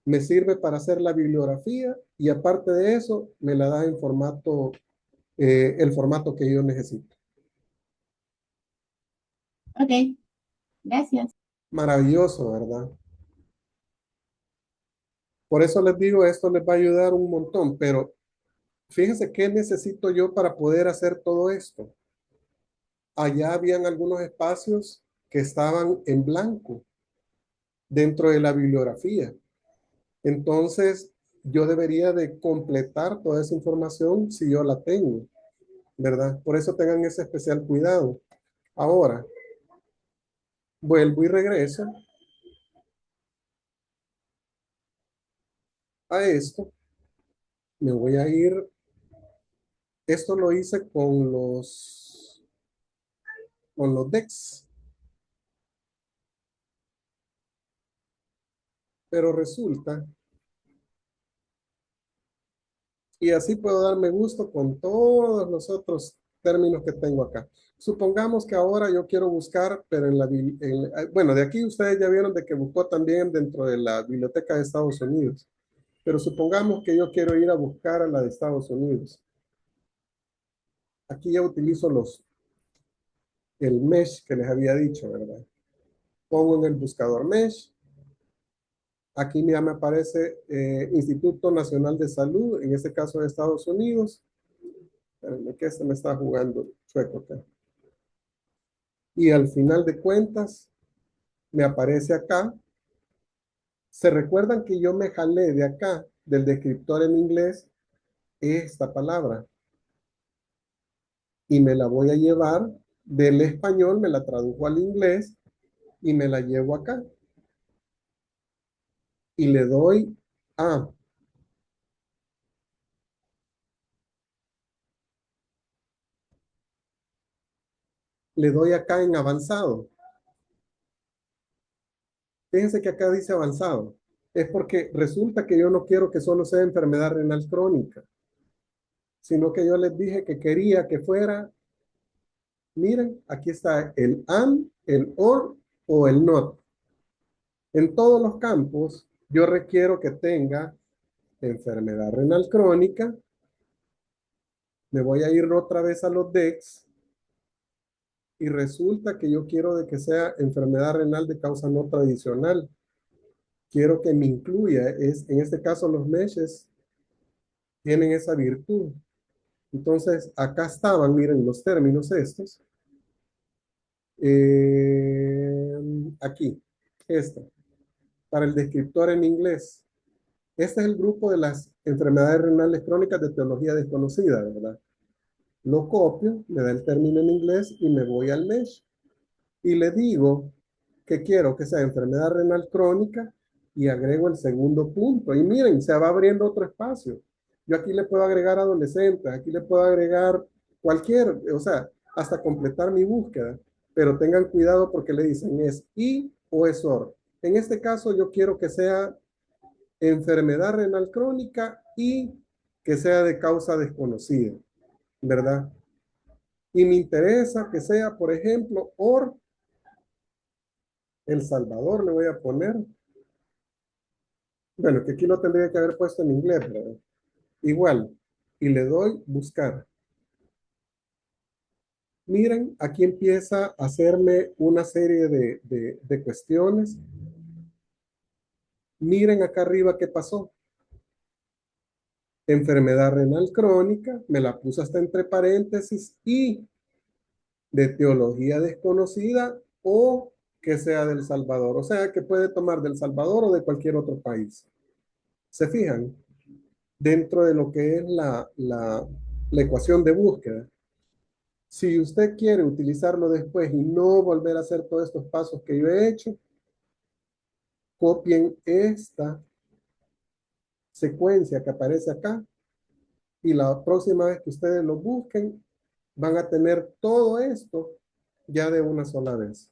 me sirve para hacer la bibliografía y aparte de eso, me la da en formato, el formato que yo necesito. Ok, gracias. Maravilloso, ¿verdad? Por eso les digo, esto les va a ayudar un montón, pero fíjense qué necesito yo para poder hacer todo esto. Allá habían algunos espacios que estaban en blanco dentro de la bibliografía. Entonces, yo debería de completar toda esa información si yo la tengo, ¿verdad? Por eso tengan ese especial cuidado. Ahora, vuelvo y regreso a esto. Me voy a ir. Esto lo hice con los decks. Pero resulta, y así puedo darme gusto con todos los otros términos que tengo acá. Supongamos que ahora yo quiero buscar, pero bueno, de aquí ustedes ya vieron de que buscó también dentro de la biblioteca de Estados Unidos. Pero supongamos que yo quiero ir a buscar a la de Estados Unidos. Aquí ya utilizo el mesh que les había dicho, ¿verdad? Pongo en el buscador mesh. Aquí ya me aparece Instituto Nacional de Salud, en este caso de Estados Unidos. Espérenme que este me está jugando chueco acá. Y al final de cuentas, me aparece acá. ¿Se recuerdan que yo me jalé de acá, del descriptor en inglés, esta palabra? Y me la voy a llevar del español, me la tradujo al inglés y me la llevo acá. Y le doy a. Le doy acá en avanzado. Fíjense que acá dice avanzado. Es porque resulta que yo no quiero que solo sea enfermedad renal crónica. sino que yo les dije que quería que fuera, miren, aquí está el and, el or o el not. En todos los campos, yo requiero que tenga enfermedad renal crónica. Me voy a ir otra vez a los DEX y resulta que yo quiero de que sea enfermedad renal de causa no tradicional. Quiero que me incluya, en este caso los meshes tienen esa virtud. Entonces, acá estaban, miren los términos estos. Aquí, esto, para el descriptor en inglés. Este es el grupo de las enfermedades renales crónicas de etiología desconocida, ¿verdad? Lo copio, me da el término en inglés y me voy al mesh. Y le digo que quiero que sea enfermedad renal crónica y agrego el segundo punto. Y miren, se va abriendo otro espacio. Yo aquí le puedo agregar adolescentes, aquí le puedo agregar cualquier, o sea, hasta completar mi búsqueda. Pero tengan cuidado porque le dicen es I o es OR. En este caso yo quiero que sea enfermedad renal crónica y que sea de causa desconocida, ¿verdad? Y me interesa que sea, por ejemplo, OR El Salvador le voy a poner. Bueno, que aquí lo tendría que haber puesto en inglés, ¿verdad? Igual. Y le doy buscar. Miren, aquí empieza a hacerme una serie de cuestiones. Miren acá arriba qué pasó. Enfermedad renal crónica, me la puse hasta entre paréntesis y de teología desconocida o que sea del Salvador. O sea, que puede tomar del Salvador o de cualquier otro país. ¿Se fijan? Dentro de lo que es la ecuación de búsqueda. Si usted quiere utilizarlo después y no volver a hacer todos estos pasos que yo he hecho, copien esta secuencia que aparece acá y la próxima vez que ustedes lo busquen, van a tener todo esto ya de una sola vez.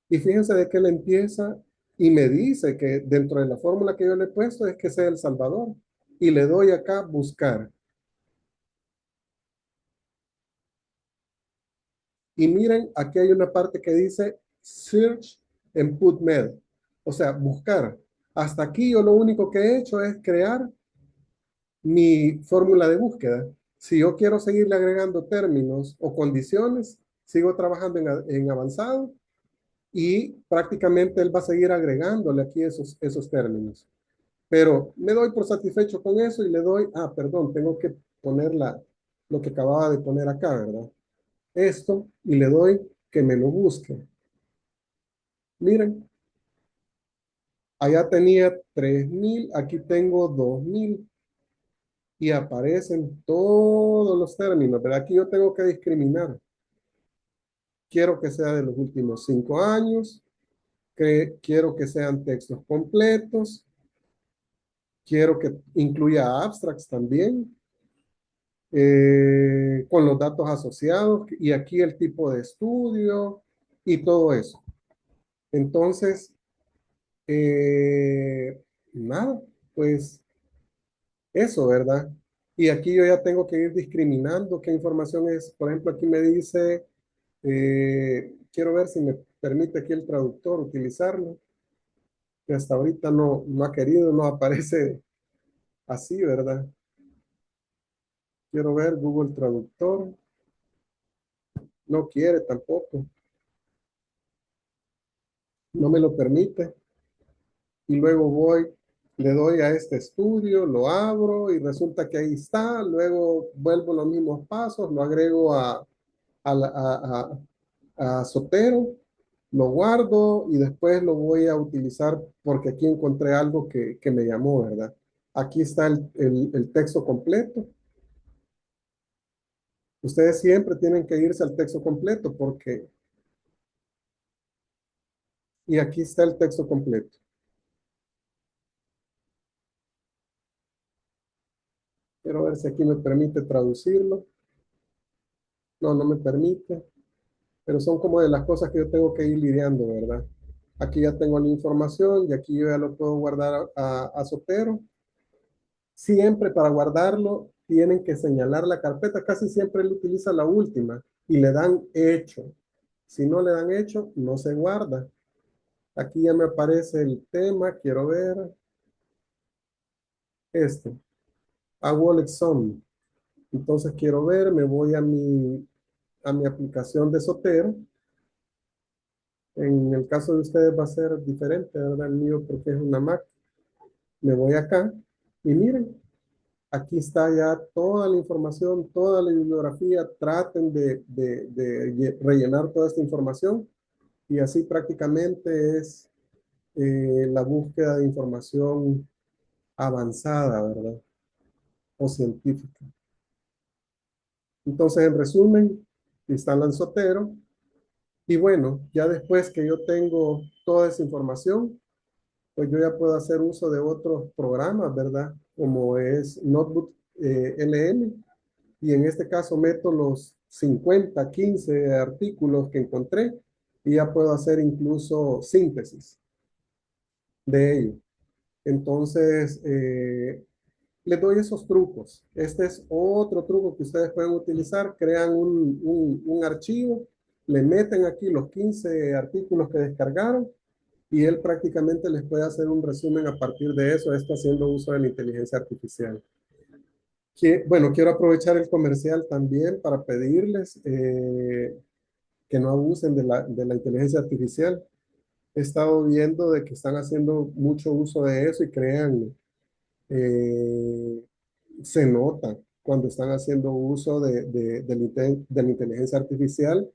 Y fíjense de que él empieza y me dice que dentro de la fórmula que yo le he puesto es que sea El Salvador. Y le doy acá buscar. Y miren, aquí hay una parte que dice Search en PubMed. O sea, buscar. Hasta aquí yo lo único que he hecho es crear mi fórmula de búsqueda. Si yo quiero seguirle agregando términos o condiciones, sigo trabajando en avanzado y prácticamente él va a seguir agregándole aquí esos términos. Pero me doy por satisfecho con eso y le doy, perdón, tengo que poner lo que acababa de poner acá, ¿verdad? Esto y le doy que me lo busque. Miren, allá tenía 3000, aquí tengo 2000 y aparecen todos los términos, pero aquí yo tengo que discriminar. Quiero que sea de los últimos 5 años, quiero que sean textos completos, quiero que incluya abstracts también, con los datos asociados y aquí el tipo de estudio y todo eso. Entonces, nada, pues eso, ¿verdad? Y aquí yo ya tengo que ir discriminando qué información es. Por ejemplo, aquí me dice, quiero ver si me permite aquí el traductor utilizarlo, que hasta ahorita no ha querido, no aparece así, ¿verdad? Quiero ver Google Traductor. No quiere tampoco. No me lo permite. Y luego le doy a este estudio, lo abro y resulta que ahí está. Luego vuelvo los mismos pasos, lo agrego a Zotero, lo guardo y después lo voy a utilizar porque aquí encontré algo que me llamó, ¿verdad? Aquí está el texto completo. Ustedes siempre tienen que irse al texto completo porque... Y aquí está el texto completo. Quiero ver si aquí me permite traducirlo. No, no me permite. Pero son como de las cosas que yo tengo que ir lidiando, ¿verdad? Aquí ya tengo la información y aquí yo ya lo puedo guardar a Zotero. Siempre para guardarlo tienen que señalar la carpeta. Casi siempre él utiliza la última y le dan hecho. Si no le dan hecho, no se guarda. Aquí ya me aparece el tema, quiero ver. A Wallet Zone. Entonces quiero ver, me voy a mi aplicación de Zotero. En el caso de ustedes va a ser diferente, ¿verdad? El mío porque es una Mac. Me voy acá y miren, aquí está ya toda la información, toda la bibliografía. Traten de rellenar toda esta información y así prácticamente es la búsqueda de información avanzada, ¿verdad? O científica. Entonces, en resumen, instalan Zotero y bueno, ya después que yo tengo toda esa información, pues yo ya puedo hacer uso de otros programas, ¿verdad? Como es Notebook LM. Y en este caso meto los 50, 15 artículos que encontré y ya puedo hacer incluso síntesis de ello. Entonces, les doy esos trucos. Este es otro truco que ustedes pueden utilizar. Crean un archivo, le meten aquí los 15 artículos que descargaron y él prácticamente les puede hacer un resumen a partir de eso. Esto haciendo uso de la inteligencia artificial. Bueno, quiero aprovechar el comercial también para pedirles que no abusen de la inteligencia artificial. He estado viendo de que están haciendo mucho uso de eso y crean, eh, se nota cuando están haciendo uso de la inteligencia artificial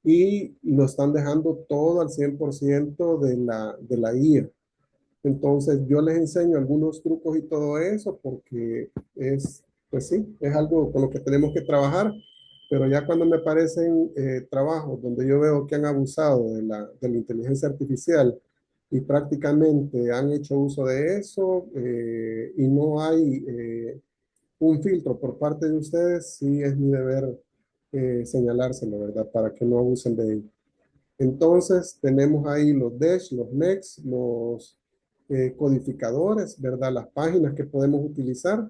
y lo están dejando todo al 100% de la IA. Entonces yo les enseño algunos trucos y todo eso porque es, pues sí, es algo con lo que tenemos que trabajar, pero ya cuando me aparecen trabajos donde yo veo que han abusado de la inteligencia artificial y prácticamente han hecho uso de eso y no hay un filtro por parte de ustedes, sí es mi deber señalárselo, ¿verdad? Para que no abusen de ello. Entonces, tenemos ahí los DESH, los MEX, los codificadores, ¿verdad? Las páginas que podemos utilizar.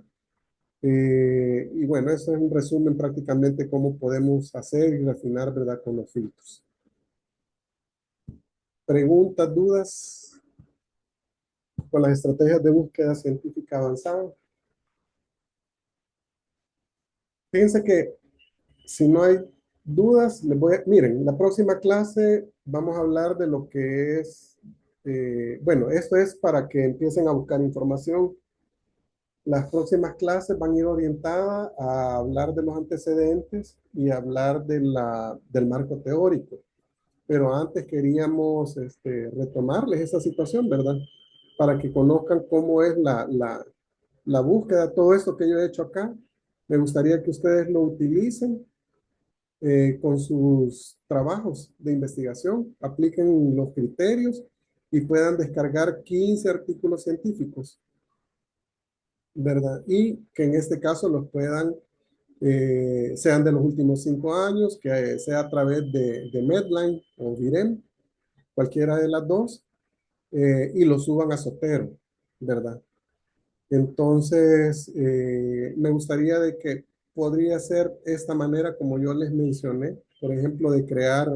Y bueno, eso es un resumen prácticamente cómo podemos hacer y refinar, ¿verdad? Con los filtros. Preguntas, dudas con las estrategias de búsqueda científica avanzada. Fíjense que si no hay dudas, miren, la próxima clase vamos a hablar de lo que es, bueno, esto es para que empiecen a buscar información. Las próximas clases van a ir orientadas a hablar de los antecedentes y hablar del marco teórico. Pero antes queríamos retomarles esa situación, ¿verdad? Para que conozcan cómo es la búsqueda, todo esto que yo he hecho acá. Me gustaría que ustedes lo utilicen con sus trabajos de investigación, apliquen los criterios y puedan descargar 15 artículos científicos, ¿verdad? Y que en este caso los puedan, sean de los últimos 5 años, que sea a través de Medline o Virem, cualquiera de las dos, y lo suban a Zotero, ¿verdad? Entonces, me gustaría de que podría ser esta manera como yo les mencioné, por ejemplo, de crear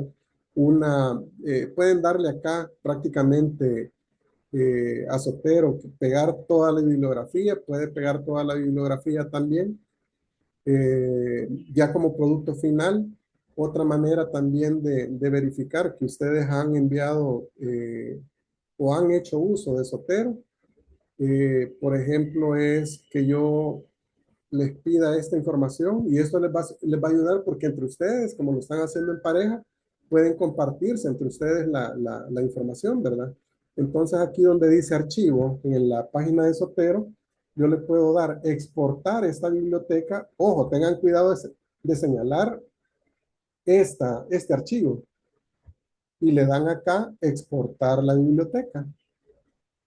pueden darle acá prácticamente a Zotero, pegar toda la bibliografía, puede pegar toda la bibliografía también, ya como producto final. Otra manera también de verificar que ustedes han enviado o han hecho uso de Zotero, por ejemplo, es que yo les pida esta información y esto les va a ayudar porque entre ustedes, como lo están haciendo en pareja, pueden compartirse entre ustedes la información, ¿verdad? Entonces aquí donde dice archivo, en la página de Zotero, yo le puedo dar exportar esta biblioteca. Ojo, tengan cuidado de señalar este archivo y le dan acá exportar la biblioteca.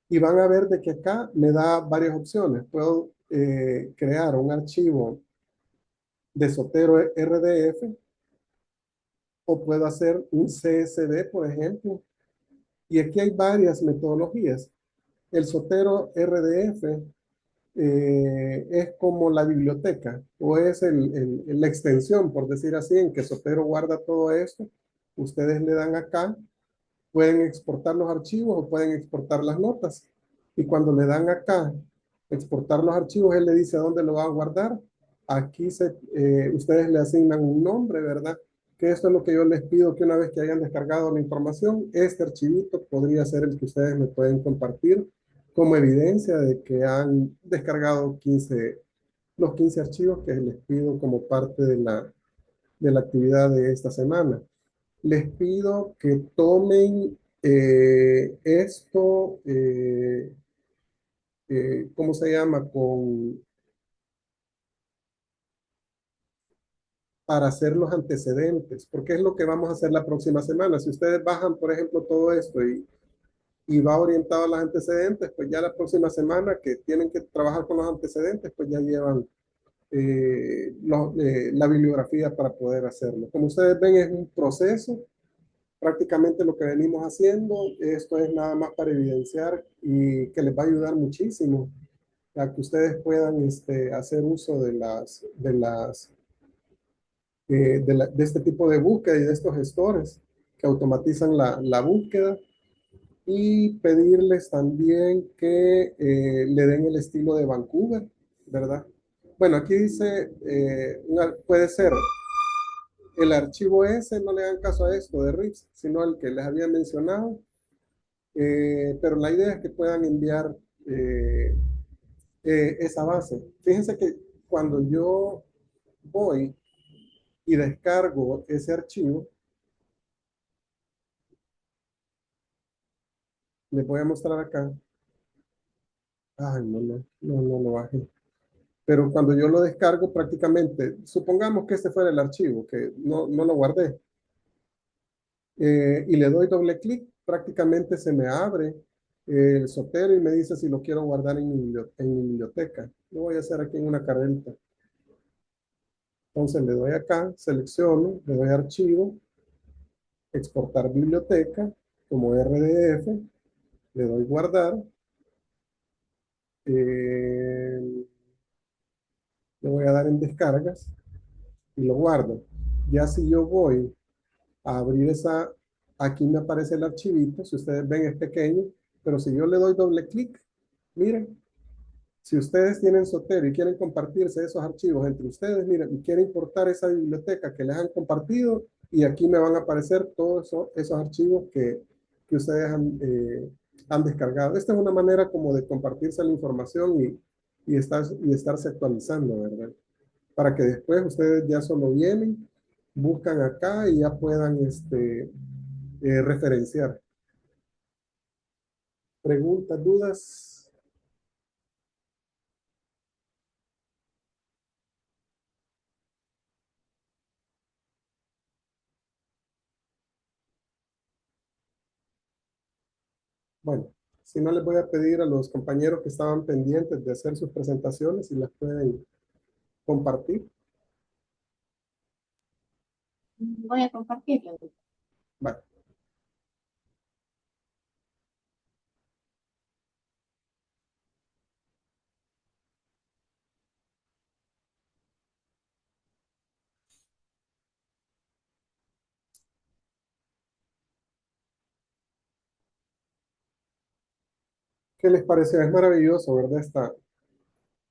Y van a ver de que acá me da varias opciones. Puedo crear un archivo de Zotero RDF o puedo hacer un CSV, por ejemplo. Y aquí hay varias metodologías. El Zotero RDF es como la biblioteca o es la extensión, por decir así, en que Zotero guarda todo esto. Ustedes le dan acá, pueden exportar los archivos o pueden exportar las notas. Y cuando le dan acá, exportar los archivos, él le dice a dónde lo va a guardar. Aquí ustedes le asignan un nombre, ¿verdad? Que esto es lo que yo les pido, que una vez que hayan descargado la información, este archivito podría ser el que ustedes me pueden compartir como evidencia de que han descargado los 15 archivos que les pido como parte de la actividad de esta semana. Les pido que tomen esto, ¿cómo se llama? Para hacer los antecedentes, porque es lo que vamos a hacer la próxima semana. Si ustedes bajan, por ejemplo, todo esto y va orientado a los antecedentes, pues ya la próxima semana que tienen que trabajar con los antecedentes, pues ya llevan la bibliografía para poder hacerlo. Como ustedes ven, es un proceso. Prácticamente lo que venimos haciendo, esto es nada más para evidenciar y que les va a ayudar muchísimo a que ustedes puedan hacer uso de este tipo de búsqueda y de estos gestores que automatizan la búsqueda, y pedirles también que le den el estilo de Vancouver, ¿verdad? Bueno, aquí dice, puede ser el archivo S, no le hagan caso a esto de RIPS, sino al que les había mencionado, pero la idea es que puedan enviar eh, esa base. Fíjense que cuando yo voy y descargo ese archivo, les voy a mostrar acá. Ay, no lo bajé. Pero cuando yo lo descargo, prácticamente, supongamos que este fuera el archivo, que no lo guardé, y le doy doble clic, prácticamente se me abre el Zotero y me dice si lo quiero guardar en mi biblioteca. Lo voy a hacer aquí en una carpeta. Entonces le doy acá, selecciono, le doy archivo, exportar biblioteca como RDF, le doy guardar, le voy a dar en descargas y lo guardo. Ya si yo voy a abrir aquí me aparece el archivito, si ustedes ven es pequeño, pero si yo le doy doble clic, miren, si ustedes tienen Zotero y quieren compartirse esos archivos entre ustedes, miren, y quieren importar esa biblioteca que les han compartido, y aquí me van a aparecer todos esos archivos que ustedes han descargado. Esta es una manera como de compartirse la información y estarse actualizando, ¿verdad? Para que después ustedes ya solo vienen, buscan acá y ya puedan referenciar. ¿Preguntas, dudas? Bueno, si no, les voy a pedir a los compañeros que estaban pendientes de hacer sus presentaciones si las pueden compartir. Voy a compartirlo. Vale. ¿Qué les pareció? Es maravilloso, ¿verdad?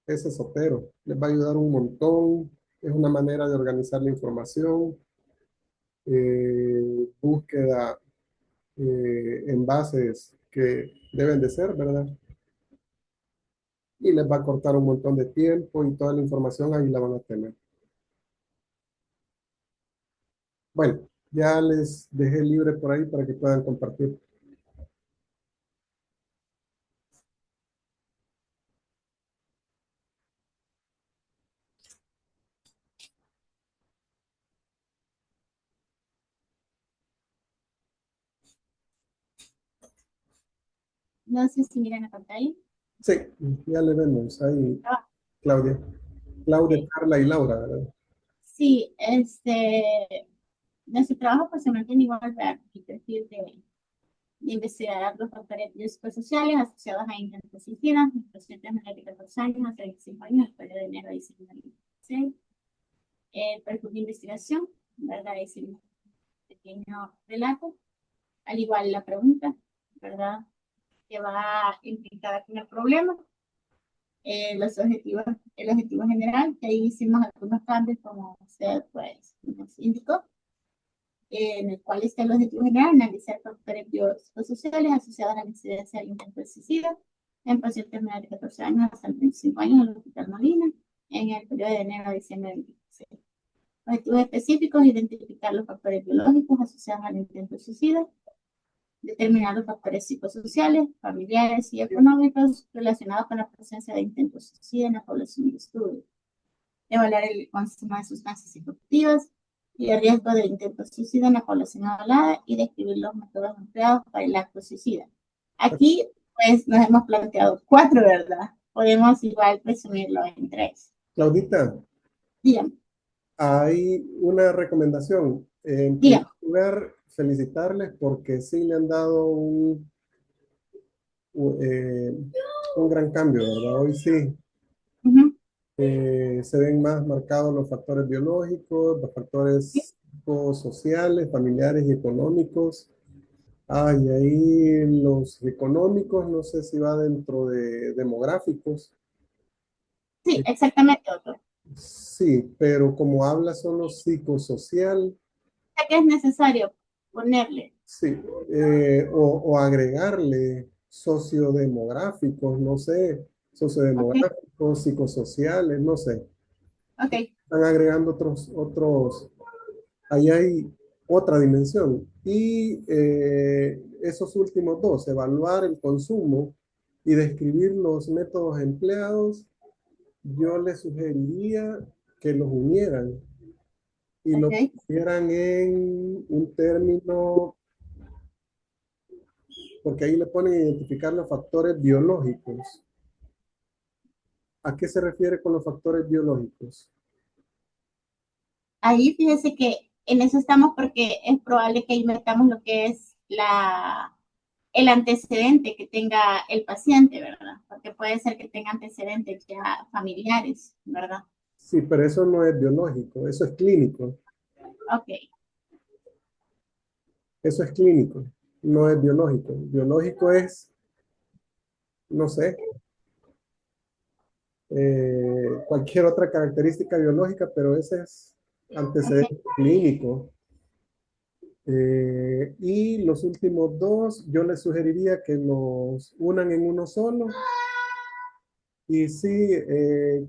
Ese Zotero. Les va a ayudar un montón. Es una manera de organizar la información. Búsqueda en bases que deben de ser, ¿verdad? Y les va a cortar un montón de tiempo y toda la información ahí la van a tener. Bueno, ya les dejé libre por ahí para que puedan compartir. No sé si miran la pantalla. Sí, ya le vemos ahí, Ah, Claudia. Claudia, ok. Carla y Laura, ¿verdad? Sí, nuestro trabajo pues se mantiene igual, ¿verdad? El perfil de investigar los factores biopsicosociales asociados a intentos suicidas en pacientes menores de 14 años a 35 años, el periodo de enero a diciembre del 2016. El perfil de investigación, ¿verdad? Es un pequeño relato, al igual la pregunta, ¿verdad? Que va implicada con el problema. Los objetivos, el objetivo general, que ahí hicimos algunos cambios, como usted pues nos indicó, en el cual está el objetivo general, analizar factores biopsicosociales asociados a la incidencia del intento de suicidio en pacientes menores de 14 años hasta 35 años en el Hospital Molina, en el periodo de enero a diciembre del 2016. Objetivos específicos: identificar los factores biológicos asociados al intento de suicidio, determinar los factores psicosociales, familiares y económicos relacionados con la presencia de intentos de suicidio en la población de estudio, evaluar el consumo de sustancias psicoactivas y el riesgo de intentos de suicidio en la población hablada y describir los métodos empleados para el acto suicida. Aquí, pues, nos hemos planteado 4, ¿verdad? Podemos igual resumirlo en 3. Claudita, Dígame. hay una recomendación. En primer Dígame. lugar, felicitarles porque sí le han dado un gran cambio, ¿verdad? Hoy sí Ujú. se ven más marcados los factores biológicos, los factores psicosociales, familiares y económicos. Y ahí los económicos, no sé si va dentro de demográficos. Sí, exactamente, doctor. Sí, pero como habla solo psicosocial, Sé que es necesario ponerle. sí, o agregarle sociodemográficos, no sé, sociodemográficos, psicosociales, no sé. Ok, Están agregando ahí hay otra dimensión. Y esos últimos dos, evaluar el consumo y describir los métodos empleados, yo les sugeriría que los unieran y lo ok. pusieran en un término, porque ahí le ponen a identificar los factores biológicos. ¿A qué se refiere con los factores biológicos? Ahí fíjese que en eso estamos porque es probable que ahí metamos lo que es el antecedente que tenga el paciente, ¿verdad? Porque puede ser que tenga antecedentes ya familiares, ¿verdad? Sí, pero eso no es biológico, eso es clínico. Ok, Eso es clínico, no es biológico. Biológico es, no sé, cualquier otra característica biológica, pero ese es antecedente clínico. Y los últimos dos, yo les sugeriría que los unan en uno solo. Y sí,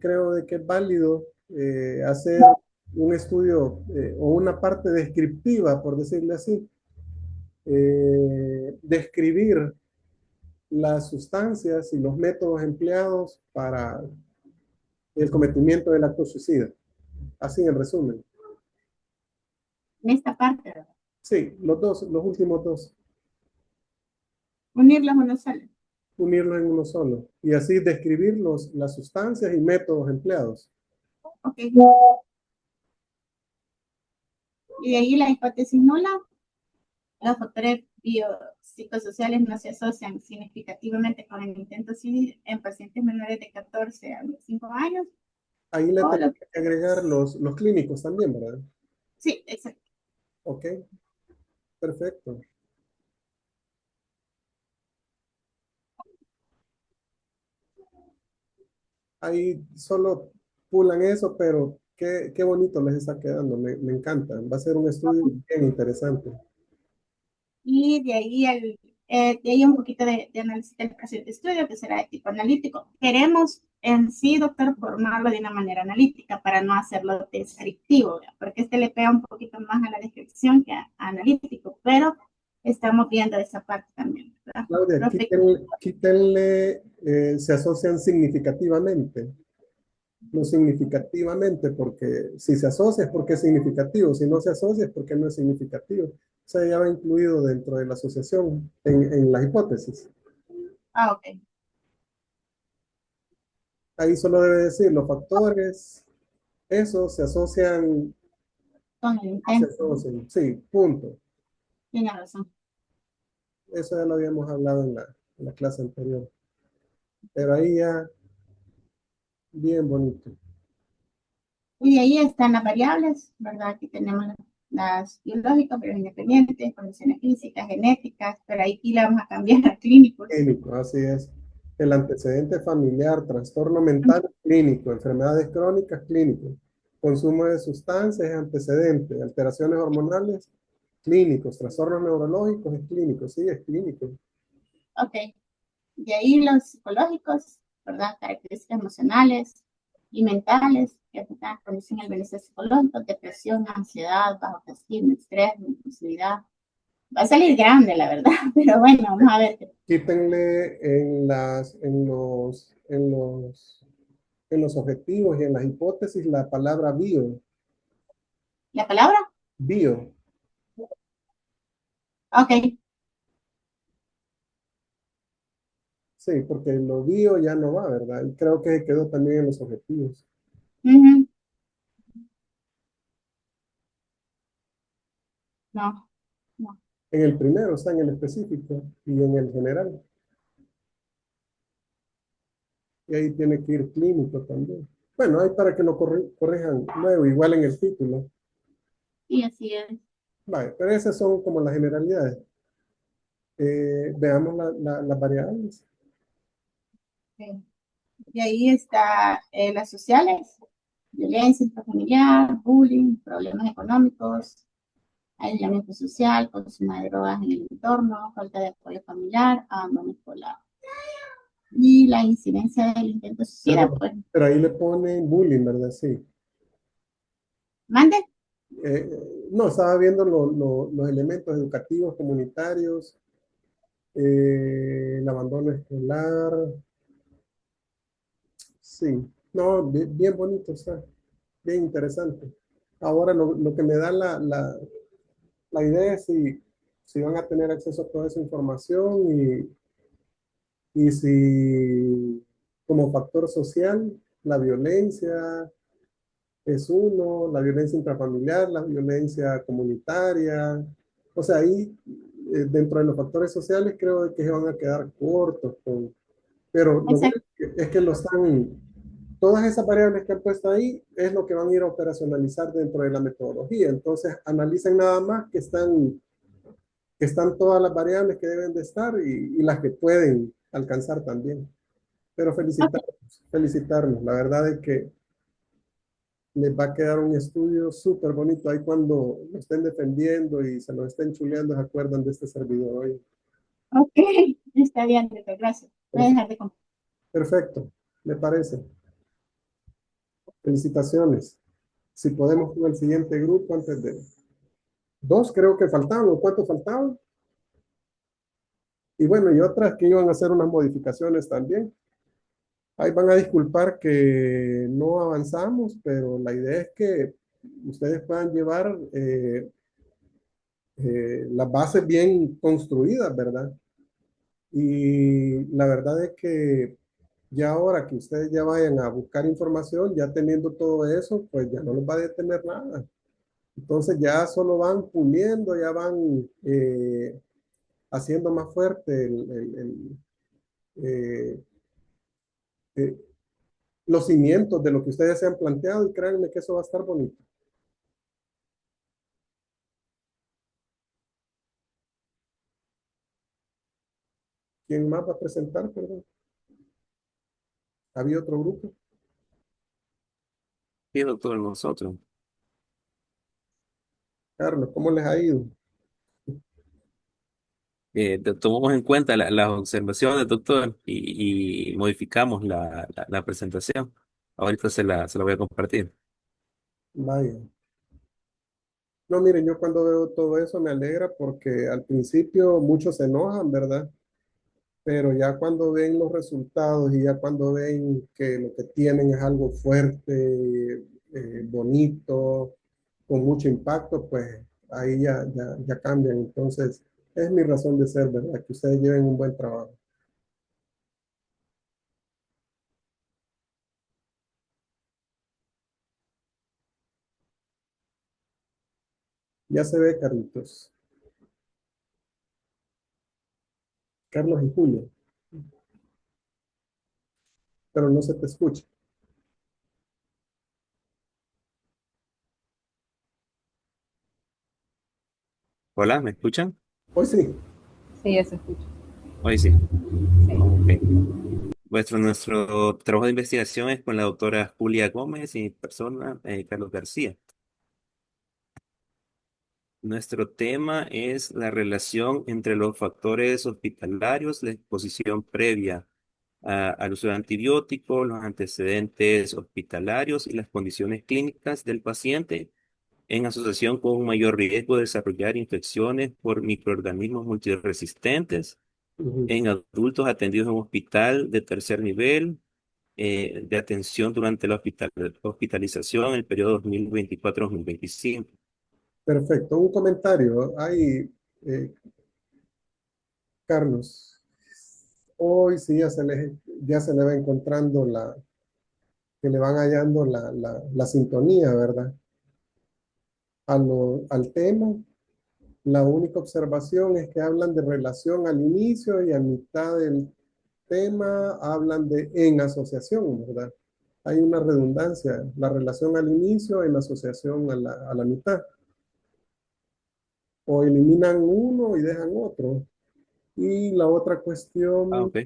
creo de que es válido hacer un estudio o una parte descriptiva, por decirlo así, describir las sustancias y los métodos empleados para el cometimiento del acto suicida. Así en resumen. en esta parte, ¿verdad? Sí, los últimos dos, Unirlos uno solo. unirlos en uno solo. Y así describir las sustancias y métodos empleados. Ok. Y de ahí la hipótesis nula. Los factores biopsicosociales no se asocian significativamente con el intento de suicidio en pacientes menores de 14 a 25 años. Ahí le tengo que agregar los clínicos también, ¿verdad? Sí, exacto. Ok, perfecto. Ahí solo pulan eso, pero qué bonito les está quedando, me encanta. Va a ser un estudio bien interesante. Y de ahí un poquito de análisis del paciente estudio, que será de tipo analítico. Queremos en sí, doctor, formarlo de una manera analítica para no hacerlo descriptivo, ¿verdad? Porque le pega un poquito más a la descripción que a analítico, pero estamos viendo esa parte también, ¿verdad? Claudia, quítenle se asocian significativamente. No significativamente, porque si se asocia es porque es significativo, si no se asocia es porque no es significativo. O sea, ya va incluido dentro de la asociación en las hipótesis. Ok. Ahí solo debe decir los factores, esos se asocian, Con el intento. sí, punto. Tiene razón. eso ya lo habíamos hablado en la clase anterior. Pero ahí ya, bien bonito. Y ahí están las variables, ¿verdad? Aquí tenemos las biológicas, pero independientes, condiciones físicas, genéticas, pero aquí la vamos a cambiar a clínicos. Clínico, así es. El antecedente familiar, trastorno mental clínico, enfermedades crónicas clínico, consumo de sustancias es antecedente, alteraciones hormonales clínicos, trastornos neurológicos es clínico, sí, es clínico. Ok. De ahí los psicológicos, ¿verdad? Características emocionales y mentales que afectan condición el bienestar psicológico, depresión, ansiedad, bajo autoestima, estrés, impulsividad. Va a salir grande, la verdad, pero bueno, vamos a ver. Quítenle en los objetivos y en las hipótesis la palabra bio, ¿La palabra? bio. Ok. Sí, porque lo bio ya no va, ¿verdad? Y creo que quedó también en los objetivos. Ujú. No, no. En el primero, o sea, en el específico y en el general. Y ahí tiene que ir clínico también. Bueno, hay para que lo corrijan luego, igual en el título. Y así es. Vale, pero esas son como las generalidades. Veamos las variables. Ok. Y ahí está las sociales, violencia intrafamiliar, bullying, problemas económicos, aislamiento social, consumo de drogas en el entorno, falta de apoyo familiar, abandono escolar. Y la incidencia del intento suicida, Pero, pues, pero ahí le ponen bullying, ¿verdad? Sí. mande. No, estaba viendo los elementos educativos, comunitarios, el abandono escolar. Sí, no, bien bonito, está bien interesante. Ahora lo que me da la idea es si van a tener acceso a toda esa información y si como factor social la violencia es uno, la violencia intrafamiliar, la violencia comunitaria. O sea, ahí dentro de los factores sociales creo que se van a quedar cortos. Pero lo bueno Exacto. es que lo están, todas esas variables que han puesto ahí es lo que van a ir a operacionalizar dentro de la metodología. Entonces, analicen nada más que están todas las variables que deben de estar y las que pueden alcanzar también. Pero Ok. felicitarnos. La verdad es que les va a quedar un estudio súper bonito. Ahí cuando lo estén defendiendo y se lo estén chuleando, se acuerdan de este servidor hoy. Ok. Está bien, doctor, gracias. Voy a dejar de comer. Perfecto, me parece. Felicitaciones. Si podemos con el siguiente grupo antes de... Dos creo que faltaban, ¿o cuántos faltaban? Y bueno, y otras que iban a hacer unas modificaciones también. Ahí van a disculpar que no avanzamos, pero la idea es que ustedes puedan llevar las bases bien construidas, ¿verdad? Y la verdad es que ya ahora que ustedes ya vayan a buscar información, ya teniendo todo eso, pues ya no les va a detener nada. Entonces ya solo van puliendo, ya van haciendo más fuerte eh, eh, los cimientos de lo que ustedes se han planteado y créanme que eso va a estar bonito. ¿Quién más va a presentar? Perdón. ¿Había otro grupo? Sí, doctor, nosotros. Carlos, ¿cómo les ha ido? Tomamos en cuenta las observaciones, doctor, y modificamos la presentación. Ahorita se la voy a compartir. Vaya. No, miren, yo cuando veo todo eso me alegra porque al principio muchos se enojan, ¿verdad? Pero ya cuando ven los resultados y ya cuando ven que lo que tienen es algo fuerte, bonito, con mucho impacto, pues ahí ya cambian. Entonces, es mi razón de ser, ¿verdad? Que ustedes lleven un buen trabajo. Ya se ve, Carlitos. Carlos y Julia, pero no se te escucha. Hola, ¿me escuchan? Hoy sí. Sí, ya se escucha. Hoy sí. Sí. Ok. Nuestro trabajo de investigación es con la doctora Julia Gómez y mi persona, Carlos García. Nuestro tema es la relación entre los factores hospitalarios, la exposición previa al uso de antibióticos, los antecedentes hospitalarios y las condiciones clínicas del paciente en asociación con un mayor riesgo de desarrollar infecciones por microorganismos multiresistentes Ujú. en adultos atendidos en un hospital de tercer nivel de atención durante la hospitalización en el periodo 2024-2025. Perfecto. Un comentario. Ahí, eh, Carlos. Hoy sí ya se le va encontrando que le van hallando la sintonía, ¿verdad? Al tema. La única observación es que hablan de relación al inicio y a mitad del tema hablan de en asociación, ¿verdad? Hay una redundancia, la relación al inicio en asociación a la mitad. O eliminan uno y dejan otro. Y la otra Ah, cuestión, ok.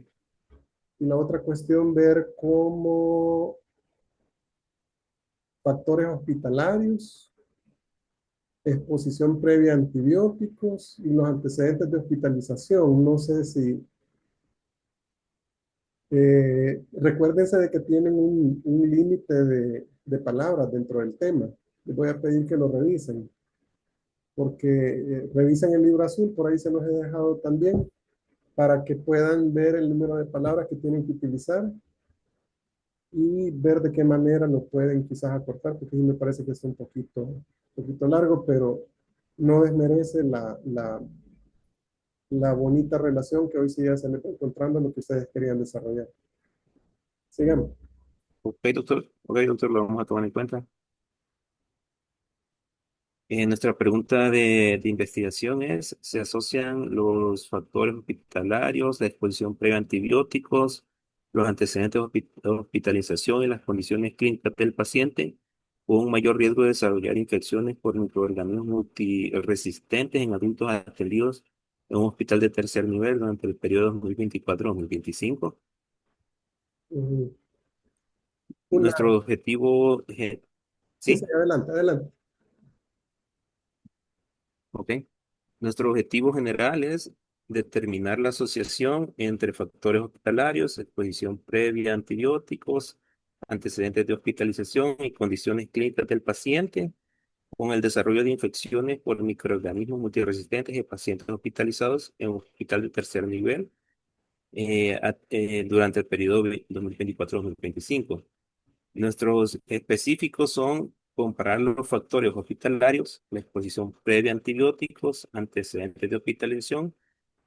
ver cómo factores hospitalarios, exposición previa a antibióticos y los antecedentes de hospitalización. No sé si recuérdense de que tienen un límite de palabras dentro del tema. Les voy a pedir que lo revisen, porque revisen el libro azul, por ahí se los he dejado también, para que puedan ver el número de palabras que tienen que utilizar y ver de qué manera lo pueden quizás acortar, porque sí me parece que es un poquito largo, pero no desmerece la bonita relación que hoy sí ya se le está encontrando en lo que ustedes querían desarrollar. Sigamos. Ok, doctor. Ok, doctor, lo vamos a tomar en cuenta. Nuestra pregunta de investigación es, ¿se asocian los factores hospitalarios, la exposición previa a antibióticos, los antecedentes de hospitalización y las condiciones clínicas del paciente con un mayor riesgo de desarrollar infecciones por microorganismos multiresistentes en adultos atendidos en un hospital de tercer nivel durante el periodo 2024-2025? Ujú. Una, Nuestro objetivo, sí, sí, ¿sí? adelante, adelante. Ok. Nuestro objetivo general es determinar la asociación entre factores hospitalarios, exposición previa a antibióticos, antecedentes de hospitalización y condiciones clínicas del paciente con el desarrollo de infecciones por microorganismos multiresistentes en pacientes hospitalizados en un hospital de tercer nivel durante el periodo 2024-2025. Nuestros específicos son comparar los factores hospitalarios, la exposición previa a antibióticos, antecedentes de hospitalización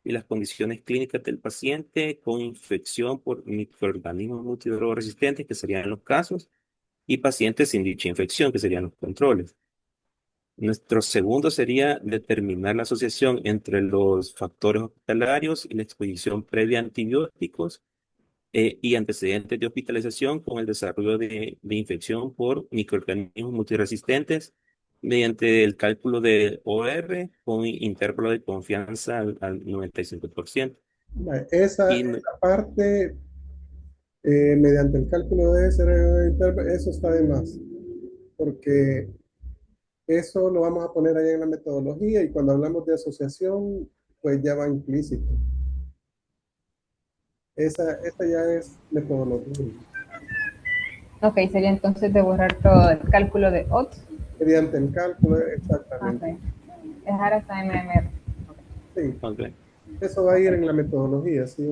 y las condiciones clínicas del paciente con infección por microorganismos multidrogresistentes, que serían los casos, y pacientes sin dicha infección, que serían los controles. Nuestro segundo sería determinar la asociación entre los factores hospitalarios y la exposición previa a antibióticos y antecedentes de hospitalización con el desarrollo de infección por microorganismos multiresistentes mediante el cálculo de OR con intervalo de confianza al 95%. Vale, Esa, Y esa parte, mediante el cálculo de eso está de más, porque eso lo vamos a poner ahí en la metodología y cuando hablamos de asociación, pues ya va implícito. Esa ya es metodología. Ok, sería entonces de borrar todo el cálculo de odds. Mediante el cálculo, Ok. exactamente. Dejar hasta MMR. Sí, ok, eso va a Ok, ir en la metodología, sí.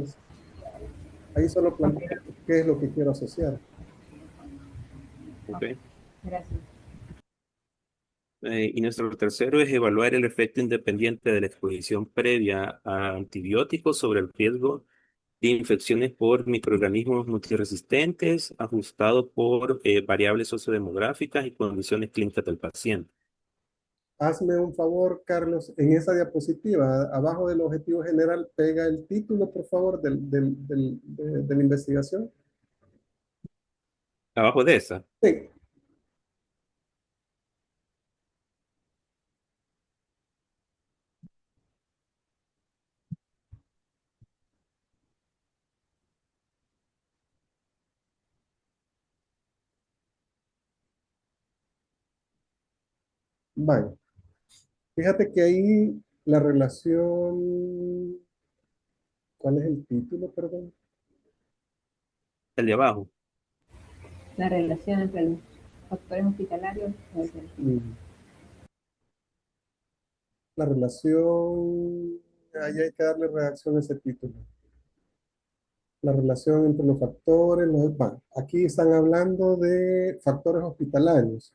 Ahí solo ok, planteo qué es lo que quiero asociar. ok. ok. Gracias. Y nuestro tercero es evaluar el efecto independiente de la exposición previa a antibióticos sobre el riesgo de infecciones por microorganismos multiresistentes, ajustado por variables sociodemográficas y condiciones clínicas del paciente. hazme un favor, Carlos, en esa diapositiva, abajo del objetivo general, pega el título, por favor, de la investigación. Abajo de esa. Sí, vale. Fíjate que ahí la relación, ¿cuál es el título, perdón? El de abajo. La relación entre los factores hospitalarios. Mm, La relación, ahí hay que darle redacción a ese título. La relación entre los factores, aquí están hablando de factores hospitalarios.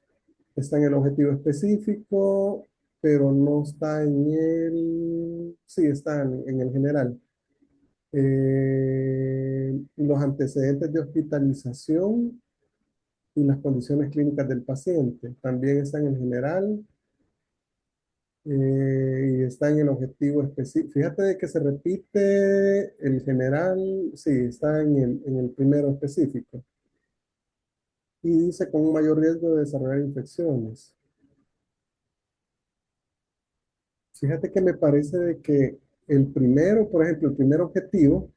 Está en el objetivo específico, pero no está en el, sí, está en el general. Los antecedentes de hospitalización y las condiciones clínicas del paciente también están en el general y está en el objetivo específico. Fíjate de que se repite el general, sí, está en el primero específico. Y dice con un mayor riesgo de desarrollar infecciones. Fíjate que me parece de que el primero, por ejemplo, el primer objetivo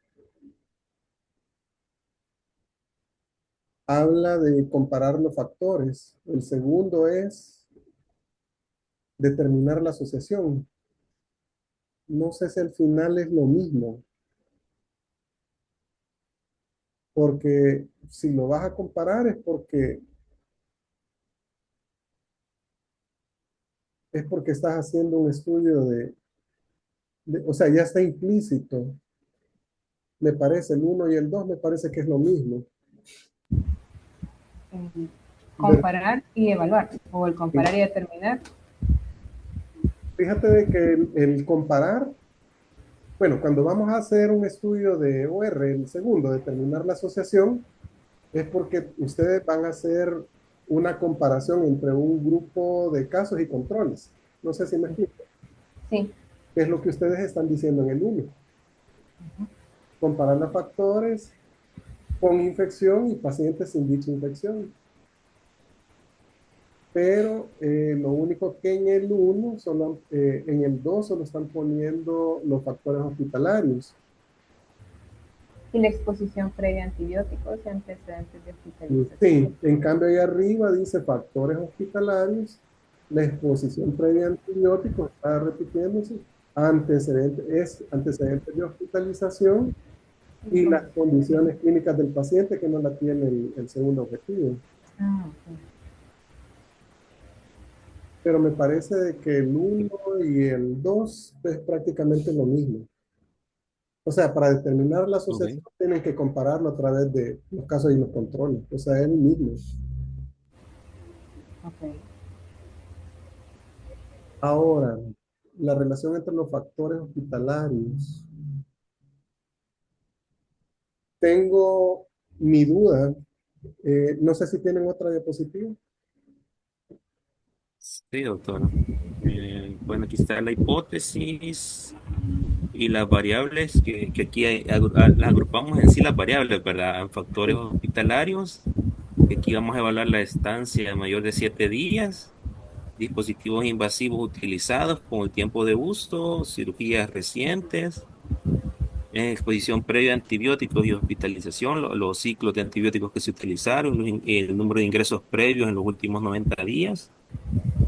habla de comparar los factores. El segundo es determinar la asociación. No sé si al final es lo mismo, porque si lo vas a comparar es porque estás haciendo un estudio o sea, ya está implícito. Me parece, el uno y el 2 me parece que es lo mismo. Comparar y evaluar, o el comparar y determinar. Fíjate de que el comparar, bueno, cuando vamos a hacer un estudio de OR, el segundo, determinar la asociación, es porque ustedes van a hacer una comparación entre un grupo de casos y controles. No sé si me explico. Sí. Es lo que ustedes están diciendo en el 1. Comparar los factores con infección y pacientes sin dicha infección. Pero lo único que en el 1, en el 2 solo están poniendo los factores hospitalarios. Y la exposición previa a antibióticos y antecedentes de hospitalización. Sí, en cambio ahí arriba dice factores hospitalarios, la exposición previa a antibióticos, está repitiéndose, antecedentes de hospitalización y las condiciones clínicas del paciente que no la tiene el segundo objetivo. Ah, ok. Pero me parece de que el 1 y el 2 es prácticamente lo mismo. O sea, para determinar la asociación tienen que compararlo a través de los casos y los controles. O sea, es el mismo. Ok. Ahora, la relación entre los factores hospitalarios. Tengo mi duda. No sé si tienen otra diapositiva. Sí, doctor. Bueno, aquí está la hipótesis y las variables que aquí las agrupamos en sí las variables, ¿verdad? En factores hospitalarios. Aquí vamos a evaluar la estancia mayor de 7 días, dispositivos invasivos utilizados con el tiempo de uso, cirugías recientes, exposición previa a antibióticos y hospitalización, los ciclos de antibióticos que se utilizaron, el número de ingresos previos en los últimos 90 días.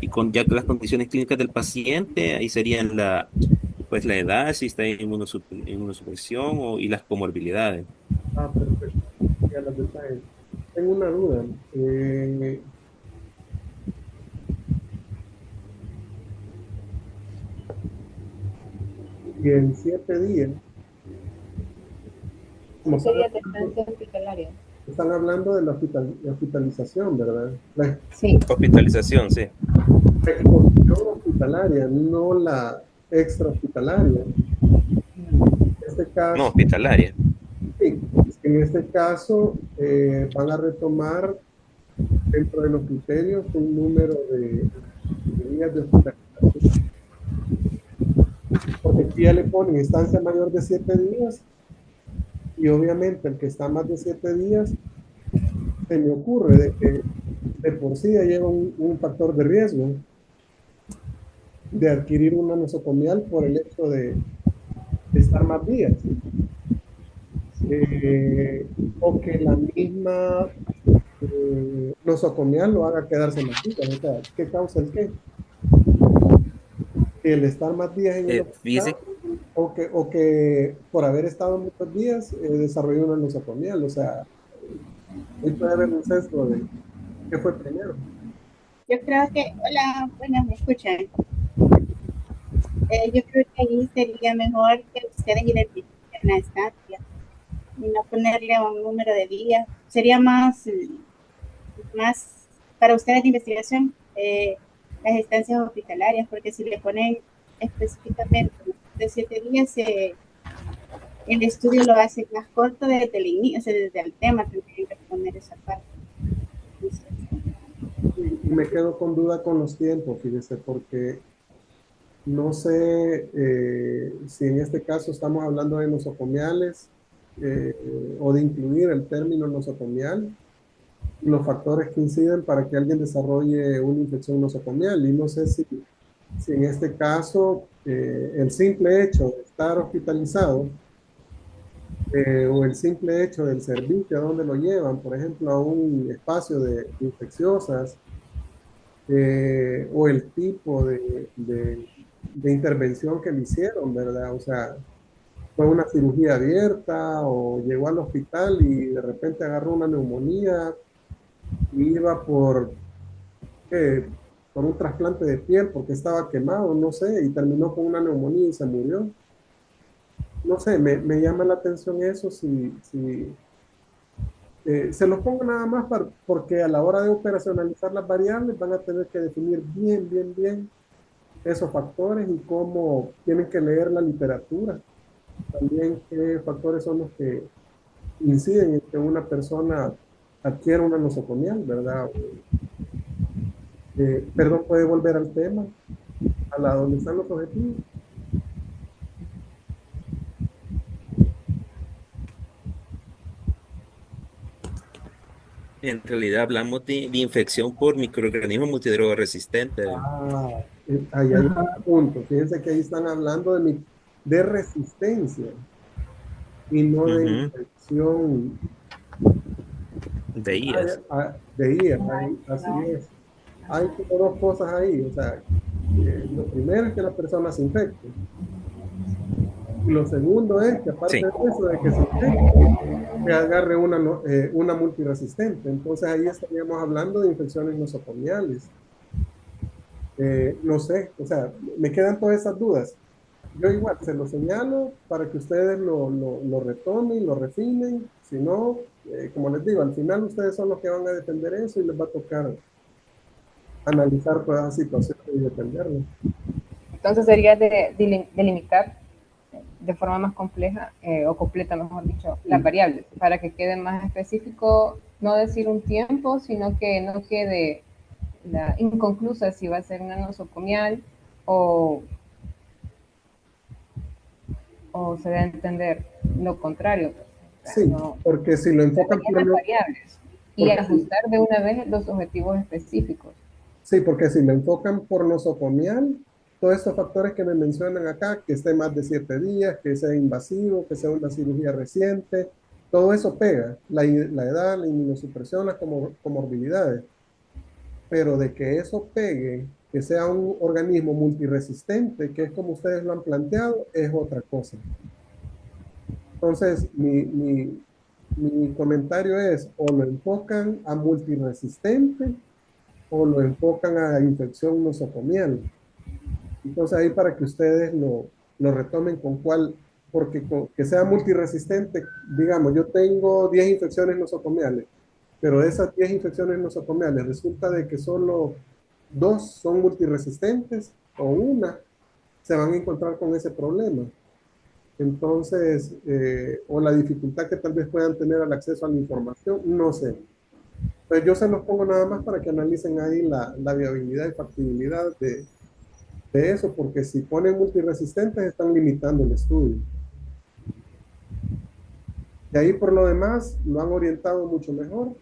Y con ya las condiciones clínicas del paciente, ahí serían pues la edad, si está en inmunosupresión y las comorbilidades. Ah, perfecto. Ya los detalles. Tengo una duda. Y en 7 días, como Sería de estancia hospitalaria. están hablando de la hospitalización, ¿verdad? La Sí. Hospitalización, sí. exposición hospitalaria, no la extra hospitalaria. En este caso, No, hospitalaria. sí, en este caso van a retomar dentro de los criterios un número días de hospitalización. Porque aquí ya le ponen estancia mayor de 7 días y obviamente el que está más de 7 días, se me ocurre de que de por sí ya lleva un factor de riesgo de adquirir una nosocomial por el hecho de estar más días. O que la misma nosocomial lo haga quedarse más días. O sea, ¿qué causa el qué? El estar más días en el hospital Fíjese, o que por haber estado muchos días desarrolló una nosocomial. O sea, ahí puede haber un sesgo de qué fue primero. Yo creo que, hola, bueno, me escuchan. Yo creo que ahí sería mejor que ustedes identifiquen la estancia y no ponerle un número de días. Sería más para ustedes de investigación las estancias hospitalarias, porque si le ponen específicamente de 7 días, el estudio lo hace más corto desde el inicio, o sea, desde el tema tendrían que poner esa parte. Y me quedo con duda con los tiempos, fíjese, porque no sé si en este caso estamos hablando de nosocomiales o de incluir el término nosocomial, los factores que inciden para que alguien desarrolle una infección nosocomial. Y no sé si en este caso el simple hecho de estar hospitalizado o el simple hecho del servicio a donde lo llevan, por ejemplo, a un espacio de infecciosas, o el tipo de intervención que le hicieron, ¿verdad? O sea, fue una cirugía abierta o llegó al hospital y de repente agarró una neumonía y iba eh, por un trasplante de piel porque estaba quemado, no sé, y terminó con una neumonía y se murió. No sé, me llama la atención eso si se los pongo nada más porque a la hora de operacionalizar las variables van a tener que definir bien esos factores y cómo tienen que leer la literatura. También qué factores son los que inciden en que una persona adquiera una nosocomial, ¿verdad? Perdón, puede volver al tema, a la donde están los objetivos. en realidad hablamos de infección por microorganismos multidroga resistentes. Ah, ahí hay un punto. Fíjense que ahí están hablando de resistencia y no de Ujú, infección de IAS. de IA. Así es. Hay como dos cosas ahí. O sea, lo primero es que la persona se infecte. Y lo segundo es que aparte Sí, de eso, de que se infecte, que agarre una multiresistente. Entonces ahí estaríamos hablando de infecciones nosocomiales. No sé, o sea, me quedan todas esas dudas. Yo igual se lo señalo para que ustedes lo retomen, lo refinen. Si no, como les digo, al final ustedes son los que van a defender eso y les va a tocar analizar todas las situaciones y defenderlo. Entonces sería de delimitar de forma más compleja o completa, mejor dicho, las variables para que quede más específico, no decir un tiempo, sino que no quede inconclusa si va a ser una nosocomial o, o se debe entender lo contrario. O sea, Sí, no, porque si lo enfocan deberían las variables y porque ajustar de una vez los objetivos específicos. sí, porque si lo enfocan por nosocomial, todos estos factores que me mencionan acá, que esté más de 7 días, que sea invasivo, que sea una cirugía reciente, todo eso pega, la edad, la inmunosupresión, las comorbilidades, pero de que eso pegue, que sea un organismo multiresistente, que es como ustedes lo han planteado, es otra cosa. Entonces, mi comentario es, o lo enfocan a multiresistente, o lo enfocan a infección nosocomial. Entonces ahí para que ustedes lo retomen con cuál, porque que sea multiresistente, digamos, yo tengo 10 infecciones nosocomiales, pero de esas 10 infecciones nosocomiales resulta de que solo 2 son multiresistentes o una, se van a encontrar con ese problema. Entonces, o la dificultad que tal vez puedan tener al acceso a la información, no sé. Pues yo se los pongo nada más para que analicen ahí la viabilidad y factibilidad de eso, porque si ponen multiresistentes están limitando el estudio. Y ahí por lo demás lo han orientado mucho mejor.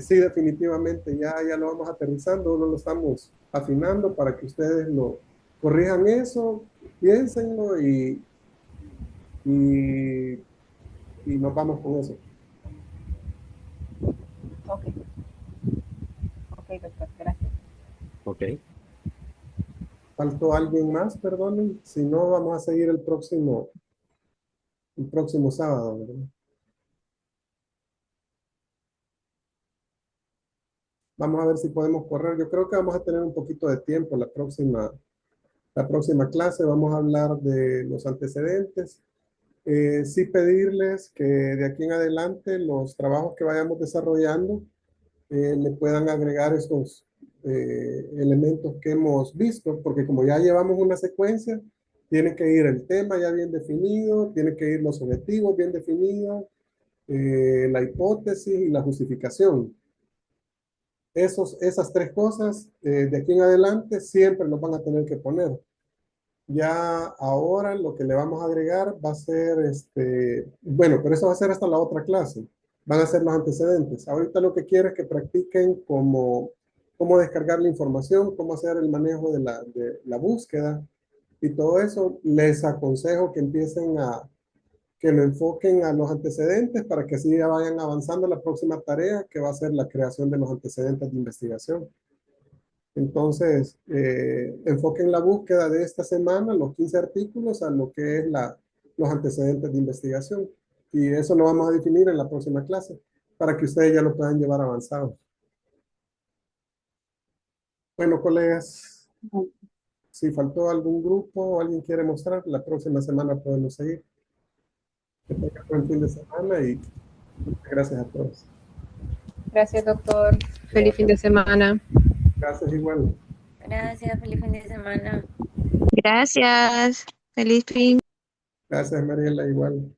Sí, definitivamente ya lo vamos aterrizando, no lo estamos afinando para que ustedes lo corrijan eso, piénsenlo y, y nos vamos con eso. Ok. Ok, doctor, gracias. Ok. ¿Faltó alguien más? Perdonen. Si no, vamos a seguir el próximo sábado, ¿verdad? Vamos a ver si podemos correr. Yo creo que vamos a tener un poquito de tiempo la próxima clase. Vamos a hablar de los antecedentes. Sí pedirles que de aquí en adelante los trabajos que vayamos desarrollando le puedan agregar estos elementos que hemos visto, porque como ya llevamos una secuencia, tiene que ir el tema ya bien definido, tiene que ir los objetivos bien definidos, la hipótesis y la justificación. Esas tres cosas de aquí en adelante siempre los van a tener que poner. Ya ahora lo que le vamos a agregar va a ser, bueno, pero eso va a ser hasta la otra clase. Van a ser los antecedentes. Ahorita lo que quiero es que practiquen cómo descargar la información, cómo hacer el manejo de la búsqueda y todo eso. Les aconsejo que que lo enfoquen a los antecedentes para que así ya vayan avanzando a la próxima tarea, que va a ser la creación de los antecedentes de investigación. Entonces, enfoquen la búsqueda de esta semana, los 15 artículos, a lo que es los antecedentes de investigación. Y eso lo vamos a definir en la próxima clase, para que ustedes ya lo puedan llevar avanzado. Bueno, colegas, si faltó algún grupo o alguien quiere mostrar, la próxima semana podemos seguir. Que tengan buen fin de semana y muchas gracias a todos. Gracias, doctor. Feliz fin de semana. Gracias igual. Gracias, feliz fin de semana. Gracias. Feliz fin. Gracias, Mariela, igual.